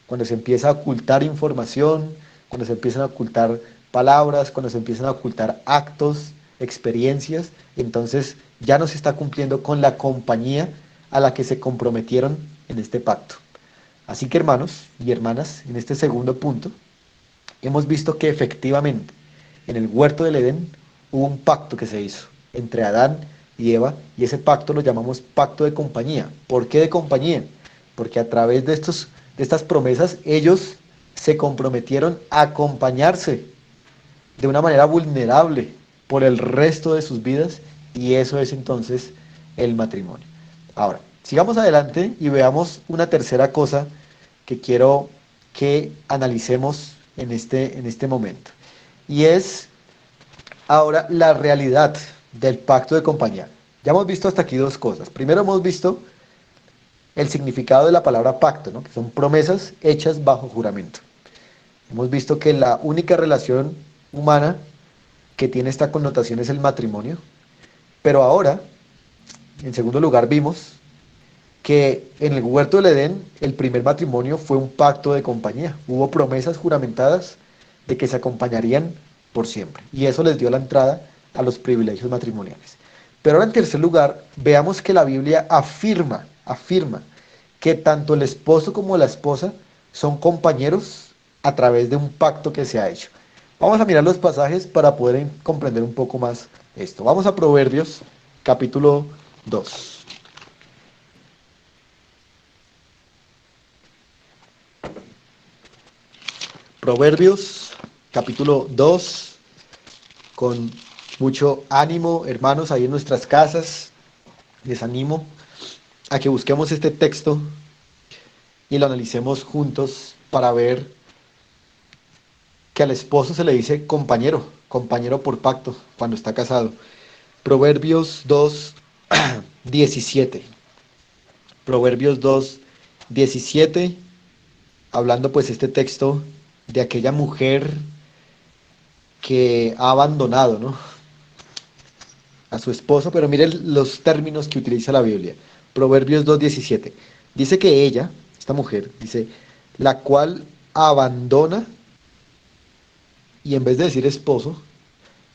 cuando se empieza a ocultar información, cuando se empiezan a ocultar palabras, cuando se empiezan a ocultar actos, experiencias, entonces ya no se está cumpliendo con la compañía a la que se comprometieron en este pacto. Así que hermanos y hermanas, en este segundo punto, hemos visto que efectivamente en el huerto del Edén hubo un pacto que se hizo entre Adán y Eva, y ese pacto lo llamamos pacto de compañía. ¿Por qué de compañía? Porque a través de estas promesas ellos se comprometieron a acompañarse de una manera vulnerable por el resto de sus vidas, y eso es entonces el matrimonio. Ahora, sigamos adelante y veamos una tercera cosa que quiero que analicemos en este momento. Y es ahora la realidad del pacto de compañía. Ya hemos visto hasta aquí dos cosas. Primero hemos visto el significado de la palabra pacto, ¿no? Que son promesas hechas bajo juramento. Hemos visto que la única relación humana que tiene esta connotación es el matrimonio. Pero ahora, en segundo lugar, vimos que en el huerto del Edén el primer matrimonio fue un pacto de compañía. Hubo promesas juramentadas de que se acompañarían por siempre. Y eso les dio la entrada a los privilegios matrimoniales. Pero ahora en tercer lugar, veamos que la Biblia afirma que tanto el esposo como la esposa son compañeros a través de un pacto que se ha hecho. Vamos a mirar los pasajes para poder comprender un poco más esto. Vamos a Proverbios capítulo 2. Proverbios capítulo 2, con mucho ánimo, hermanos, ahí en nuestras casas. Les animo a que busquemos este texto y lo analicemos juntos para ver que al esposo se le dice compañero, compañero por pacto cuando está casado. Proverbios 2, 17. Proverbios 2:17, hablando pues este texto de aquella mujer que ha abandonado, ¿no?, a su esposo, pero miren los términos que utiliza la Biblia. Proverbios 2:17. Dice que ella, esta mujer, dice, la cual abandona, y en vez de decir esposo,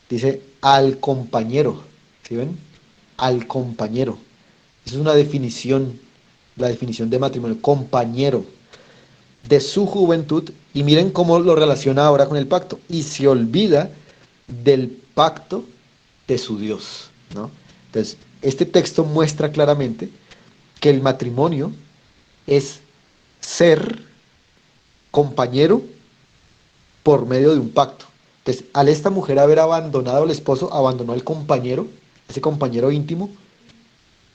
dice al compañero. ¿Sí ven? Al compañero. Esa es una definición, la definición de matrimonio, compañero de su juventud, y miren cómo lo relaciona ahora con el pacto, y se olvida del pacto de su Dios, ¿no? Entonces, este texto muestra claramente que el matrimonio es ser compañero por medio de un pacto. Entonces, al esta mujer haber abandonado al esposo, abandonó al compañero, ese compañero íntimo,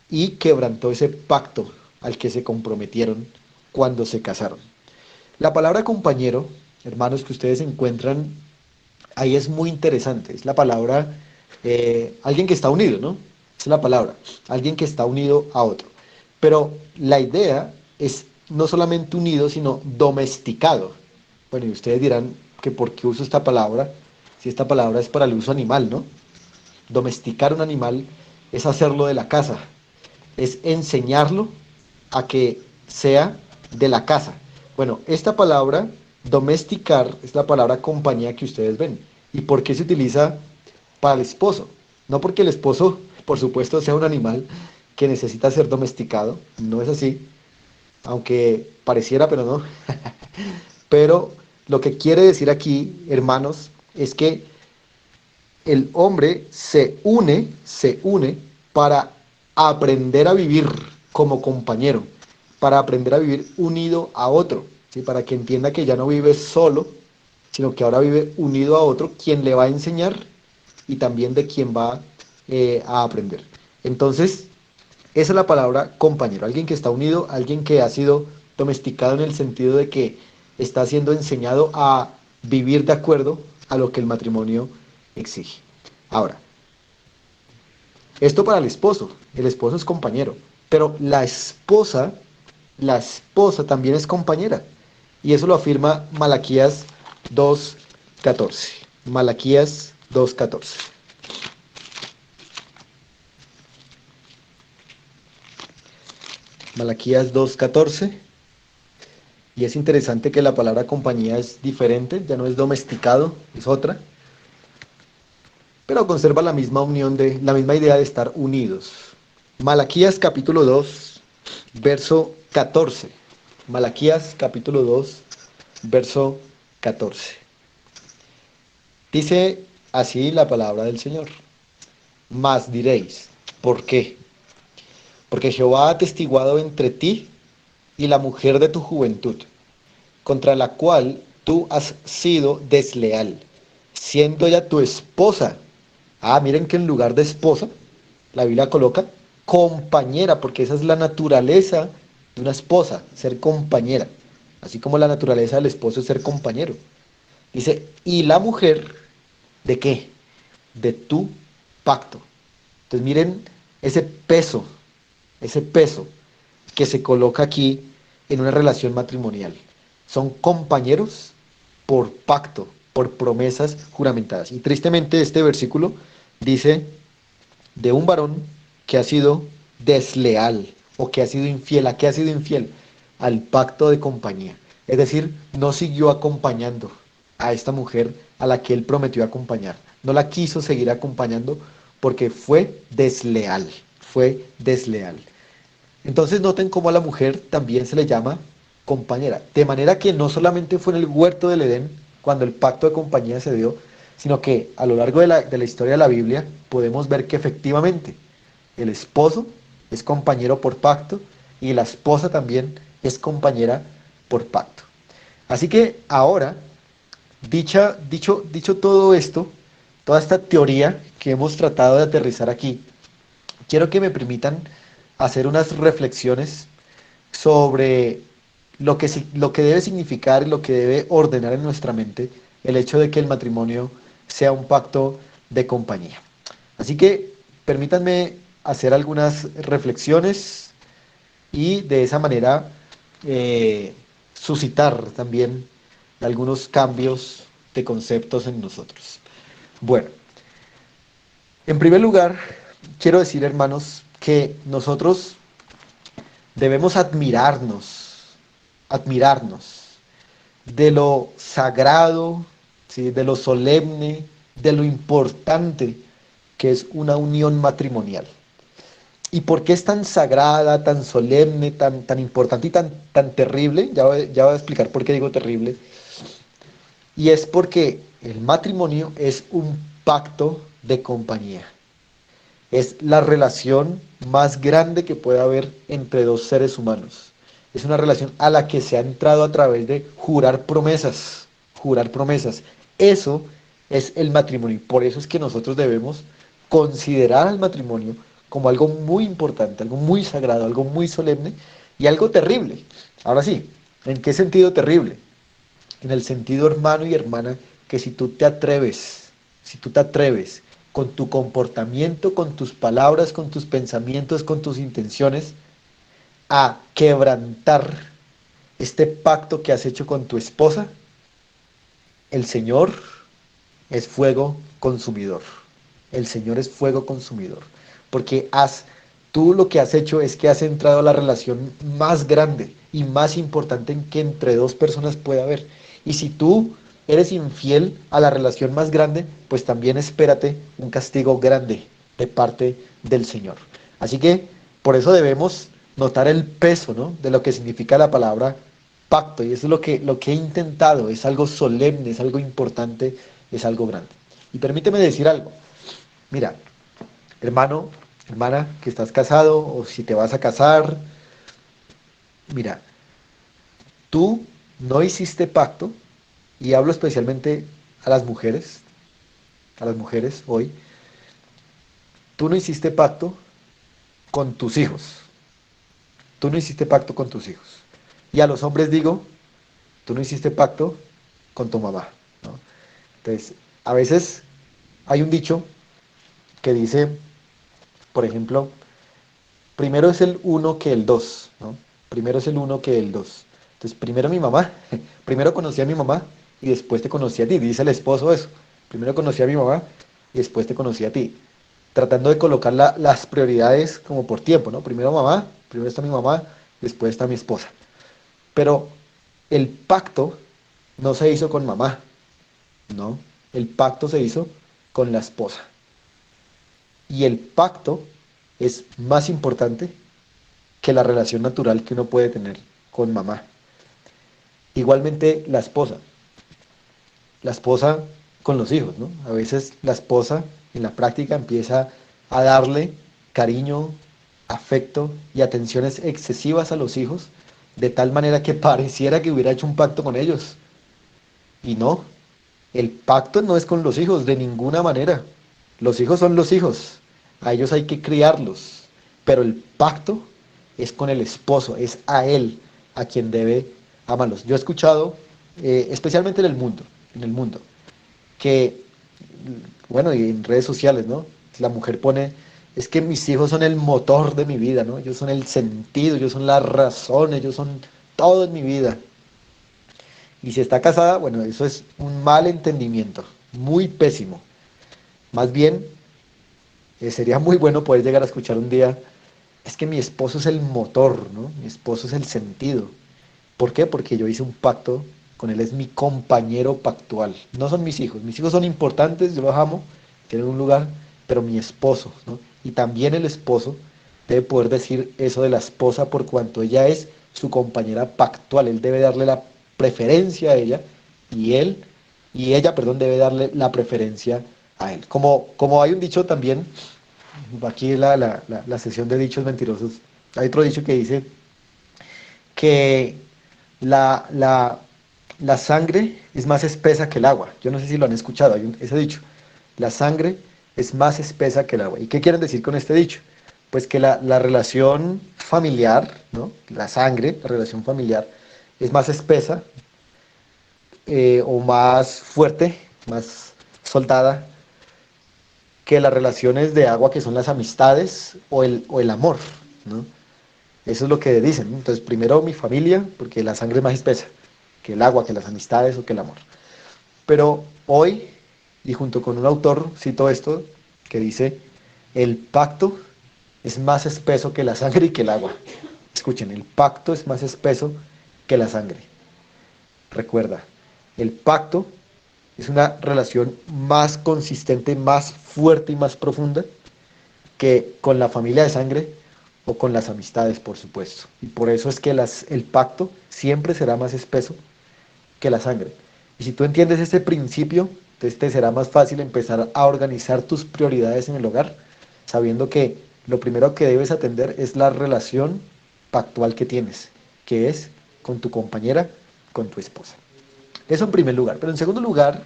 y quebrantó ese pacto al que se comprometieron cuando se casaron. La palabra compañero, hermanos, que ustedes encuentran ahí es muy interesante. Es la palabra, alguien que está unido, ¿no? Es la palabra, alguien que está unido a otro. Pero la idea es no solamente unido, sino domesticado. Bueno, y ustedes dirán que por qué uso esta palabra, si esta palabra es para el uso animal, ¿no? Domesticar un animal es hacerlo de la casa, es enseñarlo a que sea de la casa. Bueno, esta palabra domesticar es la palabra compañía que ustedes ven. ¿Y por qué se utiliza para el esposo? No porque el esposo, por supuesto, sea un animal que necesita ser domesticado, no es así, aunque pareciera, pero no. Pero lo que quiere decir aquí, hermanos, es que el hombre se une para aprender a vivir como compañero, para aprender a vivir unido a otro, ¿sí? Para que entienda que ya no vive solo, sino que ahora vive unido a otro, quien le va a enseñar y también de quien va a aprender. Entonces, esa es la palabra compañero, alguien que está unido, alguien que ha sido domesticado en el sentido de que está siendo enseñado a vivir de acuerdo a lo que el matrimonio exige. Ahora, esto para el esposo es compañero, pero la esposa también es compañera. Y eso lo afirma Malaquías 2:14. Malaquías 2:14. Malaquías 2:14. Y es interesante que la palabra compañía es diferente, ya no es domesticado, es otra, pero conserva la misma unión la misma idea de estar unidos. Malaquías capítulo 2, verso 14. Malaquías capítulo 2, verso 14. Dice así la palabra del Señor. Mas diréis, ¿por qué? Porque Jehová ha atestiguado entre ti y la mujer de tu juventud, contra la cual tú has sido desleal, siendo ella tu esposa. Ah, miren que en lugar de esposa, la Biblia coloca compañera, porque esa es la naturaleza de una esposa, ser compañera. Así como la naturaleza del esposo es ser compañero. Dice, ¿y la mujer de qué? De tu pacto. Entonces miren ese peso que se coloca aquí en una relación matrimonial. Son compañeros por pacto, por promesas juramentadas. Y tristemente este versículo dice de un varón que ha sido desleal o que ha sido infiel. ¿A qué ha sido infiel? Al pacto de compañía. Es decir, no siguió acompañando a esta mujer a la que él prometió acompañar. No la quiso seguir acompañando porque fue desleal. Fue desleal. Entonces noten cómo a la mujer también se le llama compañera. De manera que no solamente fue en el huerto del Edén cuando el pacto de compañía se dio, sino que a lo largo de la historia de la Biblia podemos ver que efectivamente el esposo es compañero por pacto y la esposa también es compañera por pacto. Así que ahora, dicho todo esto, toda esta teoría que hemos tratado de aterrizar aquí, quiero que me permitan hacer unas reflexiones sobre lo que debe significar y lo que debe ordenar en nuestra mente el hecho de que el matrimonio sea un pacto de compañía. Así que permítanme hacer algunas reflexiones y de esa manera suscitar también algunos cambios de conceptos en nosotros. Bueno, en primer lugar, quiero decir, hermanos, que nosotros debemos admirarnos de lo sagrado, ¿sí? De lo solemne, de lo importante que es una unión matrimonial. ¿Y por qué es tan sagrada, tan solemne, tan importante y tan terrible? Ya voy a explicar por qué digo terrible. Y es porque el matrimonio es un pacto de compañía. Es la relación más grande que puede haber entre dos seres humanos. Es una relación a la que se ha entrado a través de jurar promesas, jurar promesas. Eso es el matrimonio. Por eso es que nosotros debemos considerar al matrimonio como algo muy importante, algo muy sagrado, algo muy solemne y algo terrible. Ahora sí, ¿en qué sentido terrible? En el sentido, hermano y hermana, que si tú te atreves con tu comportamiento, con tus palabras, con tus pensamientos, con tus intenciones, a quebrantar este pacto que has hecho con tu esposa, el Señor es fuego consumidor. El Señor es fuego consumidor. Porque tú lo que has hecho es que has entrado a la relación más grande y más importante en que entre dos personas puede haber. Y si tú eres infiel a la relación más grande, pues también espérate un castigo grande de parte del Señor. Así que por eso debemos notar el peso, ¿no? De lo que significa la palabra pacto. Y eso es lo que he intentado. Es algo solemne, es algo importante, es algo grande. Y permíteme decir algo. Mira, hermano, hermana, que estás casado o si te vas a casar, mira, tú no hiciste pacto, y hablo especialmente a las mujeres hoy, tú no hiciste pacto con tus hijos, tú no hiciste pacto con tus hijos. Y a los hombres digo, tú no hiciste pacto con tu mamá, ¿no? Entonces, a veces hay un dicho que dice, por ejemplo, primero es el uno que el dos, ¿no? Primero es el uno que el dos. Entonces, primero mi mamá, primero conocí a mi mamá y después te conocí a ti. Dice el esposo eso. Primero conocí a mi mamá y después te conocí a ti. Tratando de colocar las prioridades como por tiempo, ¿no? Primero mamá, primero está mi mamá, después está mi esposa. Pero el pacto no se hizo con mamá, ¿no? El pacto se hizo con la esposa. Y el pacto es más importante que la relación natural que uno puede tener con mamá. Igualmente la esposa con los hijos, ¿no? A veces la esposa en la práctica empieza a darle cariño, afecto y atenciones excesivas a los hijos, de tal manera que pareciera que hubiera hecho un pacto con ellos. Y no, el pacto no es con los hijos de ninguna manera. Los hijos son los hijos, a ellos hay que criarlos, pero el pacto es con el esposo, es a él a quien debe amarlos. Yo he escuchado, especialmente en el mundo, que, bueno, y en redes sociales, ¿no? La mujer pone, es que mis hijos son el motor de mi vida, ¿no? Ellos son el sentido, ellos son la razón, ellos son todo en mi vida. Y si está casada, bueno, eso es un mal entendimiento, muy pésimo. Más bien, sería muy bueno poder llegar a escuchar un día, es que mi esposo es el motor, ¿no? Mi esposo es el sentido. ¿Por qué? Porque yo hice un pacto con él, es mi compañero pactual. No son mis hijos son importantes, yo los amo, tienen un lugar, pero mi esposo, ¿no? Y también el esposo debe poder decir eso de la esposa por cuanto ella es su compañera pactual, él debe darle la preferencia a ella y él, y ella, perdón, debe darle la preferencia a él. Como hay un dicho también, aquí la sesión de dichos mentirosos, hay otro dicho que dice que la, la, la sangre es más espesa que el agua. Yo no sé si lo han escuchado, ese dicho. La sangre es más espesa que el agua. ¿Y qué quieren decir con este dicho? Pues que la relación familiar, ¿no? La sangre, la relación familiar, es más espesa o más fuerte, más soldada que las relaciones de agua que son las amistades o el amor, ¿no? Eso es lo que dicen, ¿no? Entonces, primero mi familia, porque la sangre es más espesa que el agua, que las amistades o que el amor. Pero hoy, y junto con un autor, cito esto, que dice, el pacto es más espeso que la sangre y que el agua. Escuchen, el pacto es más espeso que la sangre. Recuerda, el pacto es una relación más consistente, más fuerte y más profunda que con la familia de sangre o con las amistades, por supuesto. Y por eso es que el pacto siempre será más espeso que la sangre. Y si tú entiendes este principio, entonces te será más fácil empezar a organizar tus prioridades en el hogar, sabiendo que lo primero que debes atender es la relación pactual que tienes, que es con tu compañera, con tu esposa. Eso en primer lugar. Pero en segundo lugar,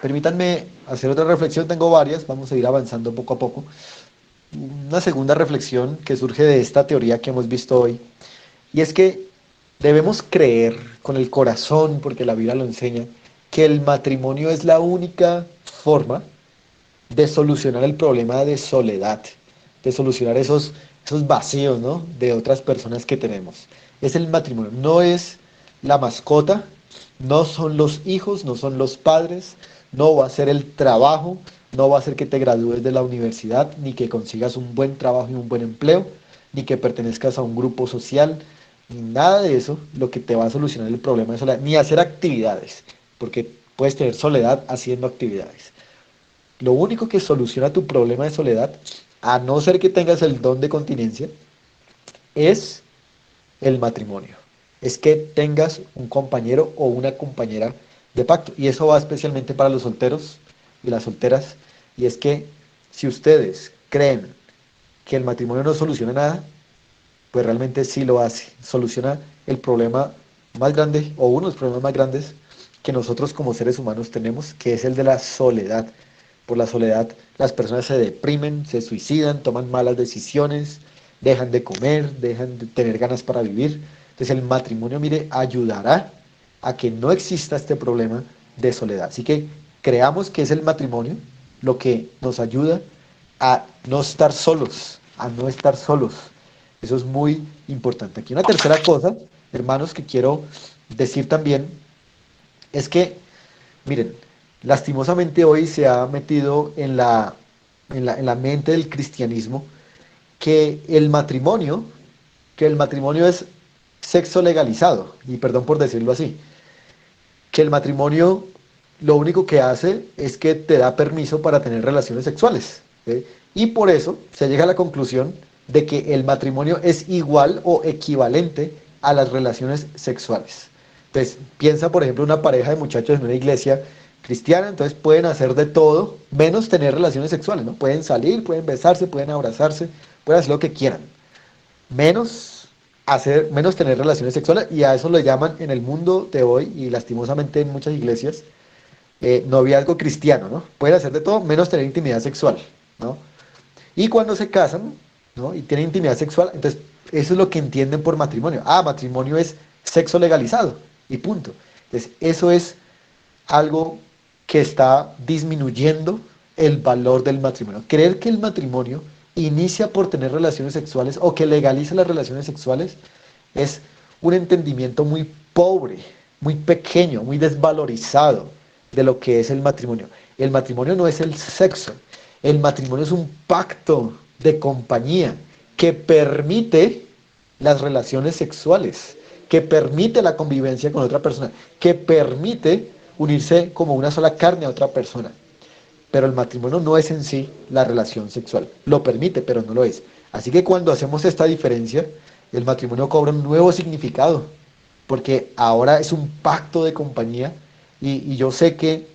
permítanme hacer otra reflexión, tengo varias, vamos a ir avanzando poco a poco. Una segunda reflexión que surge de esta teoría que hemos visto hoy, y es que debemos creer con el corazón, porque la Biblia lo enseña, que el matrimonio es la única forma de solucionar el problema de soledad, de solucionar esos vacíos, ¿no? De otras personas que tenemos. Es el matrimonio, no es la mascota, no son los hijos, no son los padres, no va a ser el trabajo, no va a ser que te gradúes de la universidad, ni que consigas un buen trabajo y un buen empleo, ni que pertenezcas a un grupo social, ni nada de eso lo que te va a solucionar el problema de soledad, ni hacer actividades, porque puedes tener soledad haciendo actividades. Lo único que soluciona tu problema de soledad, a no ser que tengas el don de continencia, es el matrimonio. Es que tengas un compañero o una compañera de pacto. Y eso va especialmente para los solteros y las solteras. Y es que si ustedes creen que el matrimonio no soluciona nada, pues realmente sí lo hace. Soluciona el problema más grande o uno de los problemas más grandes que nosotros como seres humanos tenemos, que es el de la soledad. Por la soledad las personas se deprimen, se suicidan, toman malas decisiones, dejan de comer, dejan de tener ganas para vivir. Entonces el matrimonio, mire, ayudará a que no exista este problema de soledad. Así que creamos que es el matrimonio lo que nos ayuda a no estar solos, a no estar solos. Eso es muy importante. Aquí una tercera cosa, hermanos, que quiero decir también es que, miren, lastimosamente hoy se ha metido en la mente del cristianismo que que el matrimonio es sexo legalizado, y perdón por decirlo así, que el matrimonio lo único que hace es que te da permiso para tener relaciones sexuales, ¿sí? Y por eso se llega a la conclusión de que el matrimonio es igual o equivalente a las relaciones sexuales. Entonces, piensa, por ejemplo, una pareja de muchachos en una iglesia cristiana, entonces pueden hacer de todo menos tener relaciones sexuales, ¿no? Pueden salir, pueden besarse, pueden abrazarse, pueden hacer lo que quieran, menos tener relaciones sexuales, y a eso le llaman en el mundo de hoy y lastimosamente en muchas iglesias noviazgo cristiano, ¿no? Pueden hacer de todo menos tener intimidad sexual, ¿no? Y cuando se casan, ¿no? Y tienen intimidad sexual, entonces eso es lo que entienden por matrimonio. Ah, matrimonio es sexo legalizado y punto. Entonces eso es algo que está disminuyendo el valor del matrimonio. Creer que el matrimonio inicia por tener relaciones sexuales o que legaliza las relaciones sexuales es un entendimiento muy pobre, muy pequeño, muy desvalorizado de lo que es el matrimonio. El matrimonio no es el sexo, el matrimonio es un pacto de compañía que permite las relaciones sexuales, que permite la convivencia con otra persona, que permite unirse como una sola carne a otra persona. Pero el matrimonio no es en sí la relación sexual. Lo permite, pero no lo es. Así que cuando hacemos esta diferencia, el matrimonio cobra un nuevo significado, porque ahora es un pacto de compañía y yo sé que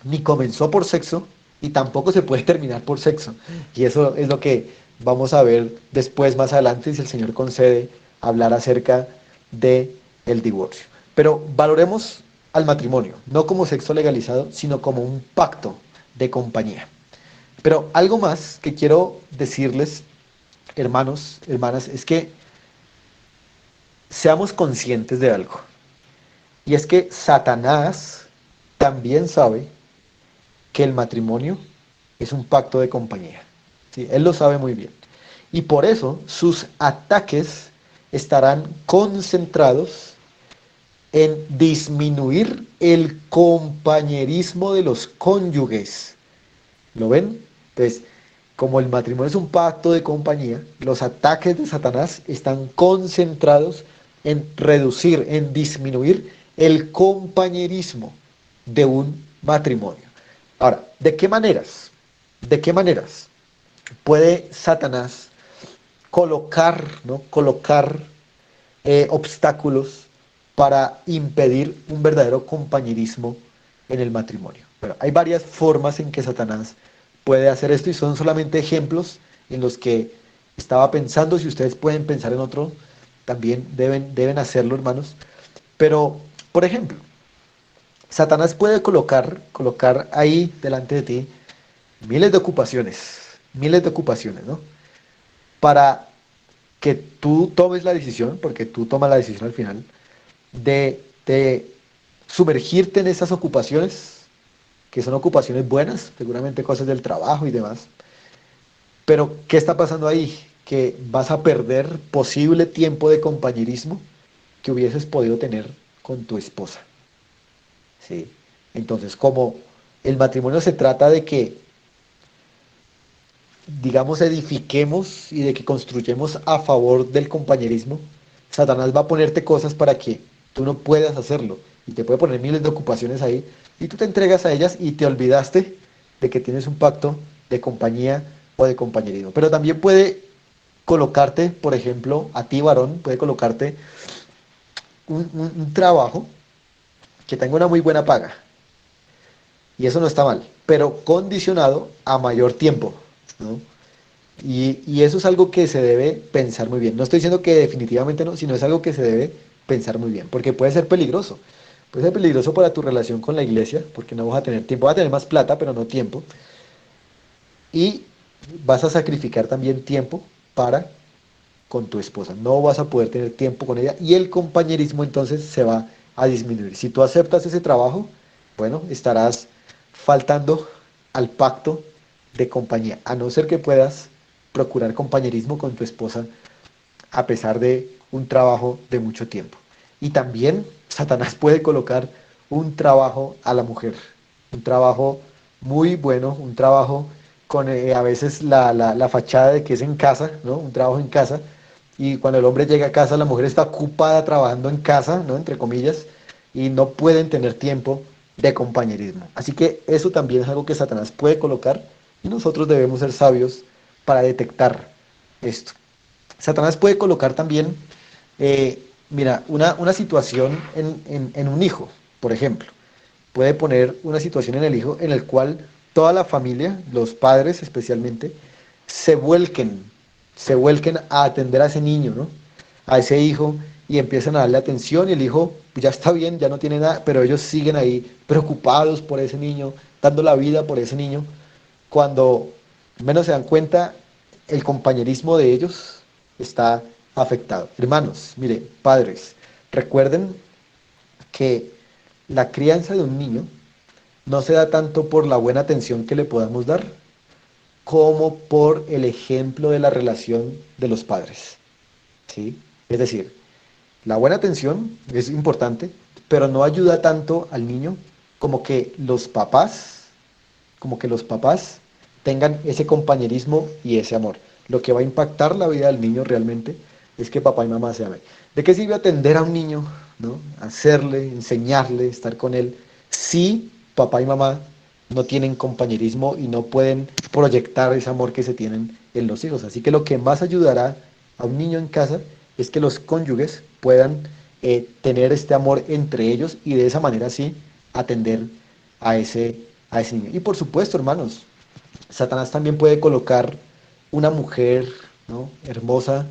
ni comenzó por sexo y tampoco se puede terminar por sexo. Y eso es lo que vamos a ver después, más adelante, si el Señor concede hablar acerca de el divorcio. Pero valoremos al matrimonio, no como sexo legalizado, sino como un pacto de compañía. Pero algo más que quiero decirles, hermanos, hermanas, es que seamos conscientes de algo. Y es que Satanás también sabe que el matrimonio es un pacto de compañía. ¿Sí? Él lo sabe muy bien. Y por eso sus ataques estarán concentrados en disminuir el compañerismo de los cónyuges. ¿Lo ven? Entonces, como el matrimonio es un pacto de compañía, los ataques de Satanás están concentrados en reducir, en disminuir el compañerismo de un matrimonio. Ahora, ¿de qué maneras? ¿De qué maneras puede Satanás colocar, ¿no? Colocar obstáculos para impedir un verdadero compañerismo en el matrimonio? Bueno, hay varias formas en que Satanás puede hacer esto y son solamente ejemplos en los que estaba pensando. Si ustedes pueden pensar en otro, también deben hacerlo, hermanos. Pero, por ejemplo, Satanás puede colocar ahí delante de ti miles de ocupaciones, ¿no? Para que tú tomes la decisión, porque tú tomas la decisión al final, de sumergirte en esas ocupaciones, que son ocupaciones buenas, seguramente cosas del trabajo y demás. Pero, ¿qué está pasando ahí? Que vas a perder posible tiempo de compañerismo que hubieses podido tener con tu esposa. ¿Sí? Entonces, como el matrimonio se trata de que, digamos, edifiquemos y de que construyemos a favor del compañerismo, Satanás va a ponerte cosas para que tú no puedas hacerlo. Y te puede poner miles de ocupaciones ahí y tú te entregas a ellas y te olvidaste de que tienes un pacto de compañía o de compañerismo. Pero también puede colocarte, por ejemplo, a ti varón, puede colocarte un trabajo que tenga una muy buena paga. Y eso no está mal, pero condicionado a mayor tiempo, ¿no? Y eso es algo que se debe pensar muy bien. No estoy diciendo que definitivamente no, sino es algo que se debe pensar muy bien, porque puede ser peligroso. Puede ser peligroso para tu relación con la iglesia, porque no vas a tener tiempo, vas a tener más plata, pero no tiempo. Y vas a sacrificar también tiempo para con tu esposa. No vas a poder tener tiempo con ella y el compañerismo entonces se va a disminuir. Si tú aceptas ese trabajo, bueno, estarás faltando al pacto de compañía, a no ser que puedas procurar compañerismo con tu esposa a pesar de un trabajo de mucho tiempo. Y también Satanás puede colocar un trabajo a la mujer, un trabajo muy bueno, un trabajo con a veces la fachada de que es en casa, ¿no? Un trabajo en casa. Y cuando el hombre llega a casa, la mujer está ocupada trabajando en casa, ¿no? Entre comillas, y no pueden tener tiempo de compañerismo. Así que eso también es algo que Satanás puede colocar y nosotros debemos ser sabios para detectar esto. Satanás puede colocar también, mira, una situación en un hijo, por ejemplo. Puede poner una situación en el hijo en el cual toda la familia, los padres especialmente, se vuelquen, se vuelquen a atender a ese niño, ¿no? A ese hijo y empiezan a darle atención y el hijo pues, ya está bien, ya no tiene nada, pero ellos siguen ahí preocupados por ese niño, dando la vida por ese niño. Cuando menos se dan cuenta, el compañerismo de ellos está afectado. Hermanos, mire, padres, recuerden que la crianza de un niño no se da tanto por la buena atención que le podamos dar, como por el ejemplo de la relación de los padres. ¿Sí? Es decir, la buena atención es importante, pero no ayuda tanto al niño como que los papás, como que los papás tengan ese compañerismo y ese amor. Lo que va a impactar la vida del niño realmente es que papá y mamá se amen. ¿De qué sirve atender a un niño, ¿no? Hacerle, enseñarle, estar con él, si papá y mamá no tienen compañerismo y no pueden proyectar ese amor que se tienen en los hijos? Así que lo que más ayudará a un niño en casa es que los cónyuges puedan tener este amor entre ellos y de esa manera sí atender a ese niño. Y por supuesto, hermanos, Satanás también puede colocar una mujer, ¿no? Hermosa,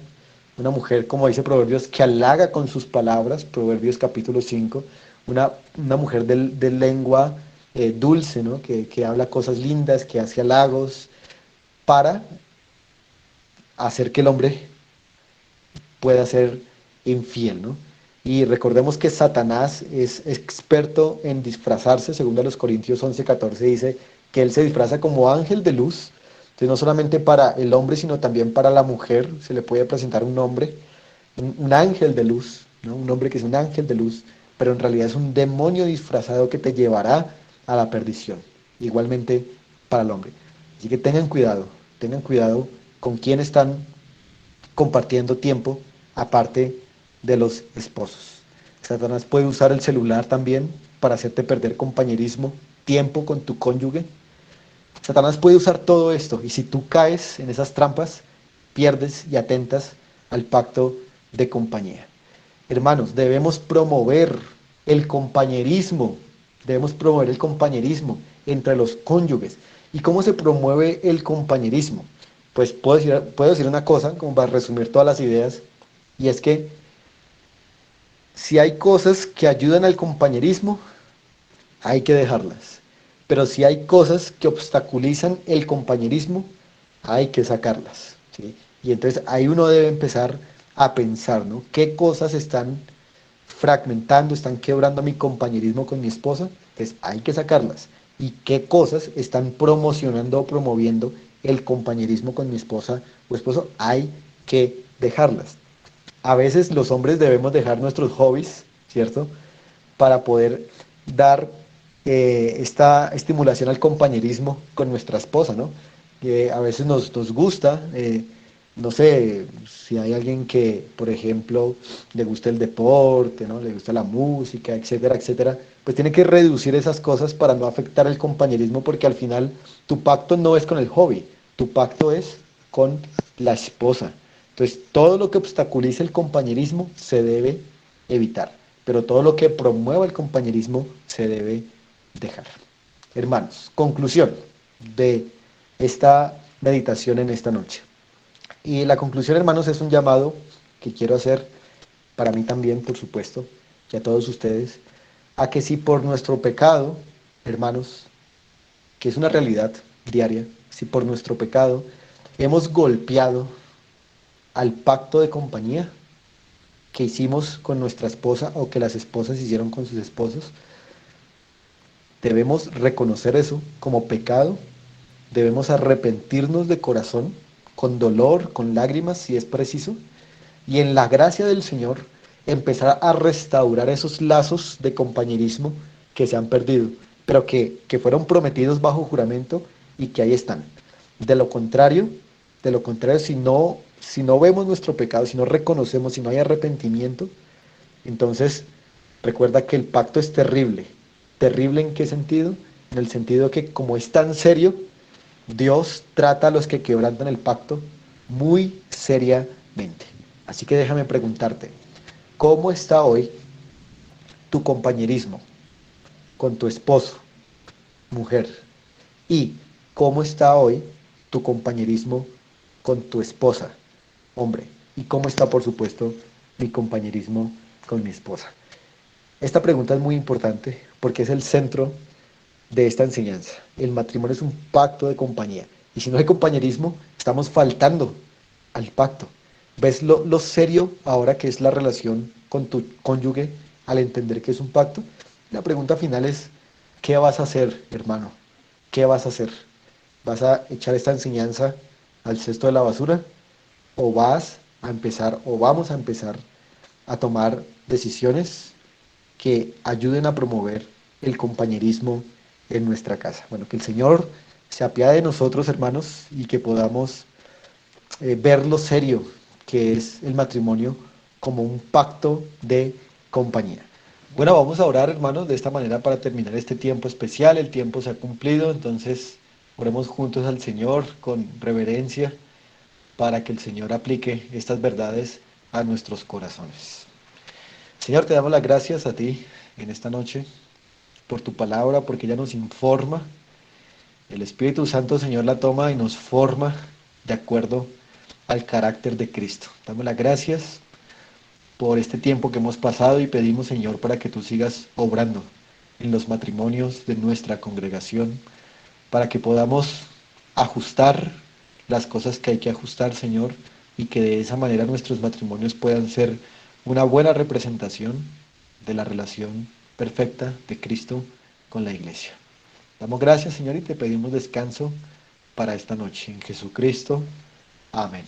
una mujer, como dice Proverbios, que halaga con sus palabras, Proverbios capítulo 5, una mujer de lengua dulce, ¿no? Que habla cosas lindas, que hace halagos, para hacer que el hombre pueda ser infiel, ¿no? Y recordemos que Satanás es experto en disfrazarse, según a los Corintios 11:14 dice que él se disfraza como ángel de luz. Entonces no solamente para el hombre, sino también para la mujer se le puede presentar un nombre un ángel de luz, ¿no? Un hombre que es un ángel de luz, pero en realidad es un demonio disfrazado que te llevará a la perdición. Igualmente para el hombre. Así que tengan cuidado con quién están compartiendo tiempo aparte de los esposos. Satanás puede usar el celular también para hacerte perder compañerismo, tiempo con tu cónyuge. Satanás puede usar todo esto y si tú caes en esas trampas, pierdes y atentas al pacto de compañía. Hermanos, debemos promover el compañerismo entre los cónyuges. ¿Y cómo se promueve el compañerismo? Pues puedo decir una cosa, como para resumir todas las ideas, y es que si hay cosas que ayudan al compañerismo, hay que dejarlas. Pero si hay cosas que obstaculizan el compañerismo, hay que sacarlas, ¿sí? Y entonces ahí uno debe empezar a pensar, ¿no? ¿Qué cosas están fragmentando, están quebrando mi compañerismo con mi esposa? Entonces hay que sacarlas. ¿Y qué cosas están promocionando o promoviendo el compañerismo con mi esposa o esposo? Hay que dejarlas. A veces los hombres debemos dejar nuestros hobbies, ¿cierto? Para poder dar esta estimulación al compañerismo con nuestra esposa, ¿no? Que a veces nos gusta, no sé, si hay alguien que, por ejemplo, le gusta el deporte, ¿no? Le gusta la música, etcétera, etcétera, pues tiene que reducir esas cosas para no afectar el compañerismo, porque al final tu pacto no es con el hobby, tu pacto es con la esposa. Entonces, todo lo que obstaculice el compañerismo se debe evitar, pero todo lo que promueva el compañerismo se debe dejar. Hermanos, conclusión de esta meditación en esta noche. Y la conclusión, hermanos, es un llamado que quiero hacer para mí también, por supuesto, y a todos ustedes, a que si por nuestro pecado, hermanos, que es una realidad diaria, si por nuestro pecado hemos golpeado al pacto de compañía que hicimos con nuestra esposa o que las esposas hicieron con sus esposos, debemos reconocer eso como pecado, debemos arrepentirnos de corazón, con dolor, con lágrimas si es preciso, y en la gracia del Señor empezar a restaurar esos lazos de compañerismo que se han perdido, pero que fueron prometidos bajo juramento y que ahí están. De lo contrario, si no vemos nuestro pecado, si no reconocemos, si no hay arrepentimiento, entonces recuerda que el pacto es terrible. ¿Terrible en qué sentido? En el sentido que como es tan serio, Dios trata a los que quebrantan el pacto muy seriamente. Así que déjame preguntarte, ¿cómo está hoy tu compañerismo con tu esposo, mujer? ¿Y cómo está hoy tu compañerismo con tu esposa, hombre? ¿Y cómo está, por supuesto, mi compañerismo con mi esposa? Esta pregunta es muy importante porque es el centro de esta enseñanza. El matrimonio es un pacto de compañía. Y si no hay compañerismo, estamos faltando al pacto. ¿Ves lo serio ahora que es la relación con tu cónyuge al entender que es un pacto? La pregunta final es, ¿qué vas a hacer, hermano? ¿Qué vas a hacer? ¿Vas a echar esta enseñanza al cesto de la basura? ¿O vas a empezar, o vamos a empezar a tomar decisiones que ayuden a promover el compañerismo en nuestra casa? Bueno, que el Señor se apiade de nosotros, hermanos, y que podamos ver lo serio que es el matrimonio como un pacto de compañía. Bueno, vamos a orar, hermanos, de esta manera para terminar este tiempo especial. El tiempo se ha cumplido, entonces oremos juntos al Señor con reverencia para que el Señor aplique estas verdades a nuestros corazones. Señor, te damos las gracias a ti en esta noche por tu palabra, porque ella nos informa. El Espíritu Santo, Señor, la toma y nos forma de acuerdo al carácter de Cristo. Damos las gracias por este tiempo que hemos pasado y pedimos, Señor, para que tú sigas obrando en los matrimonios de nuestra congregación, para que podamos ajustar las cosas que hay que ajustar, Señor, y que de esa manera nuestros matrimonios puedan ser una buena representación de la relación perfecta de Cristo con la iglesia. Damos gracias, Señor, y te pedimos descanso para esta noche. En Jesucristo. Amén.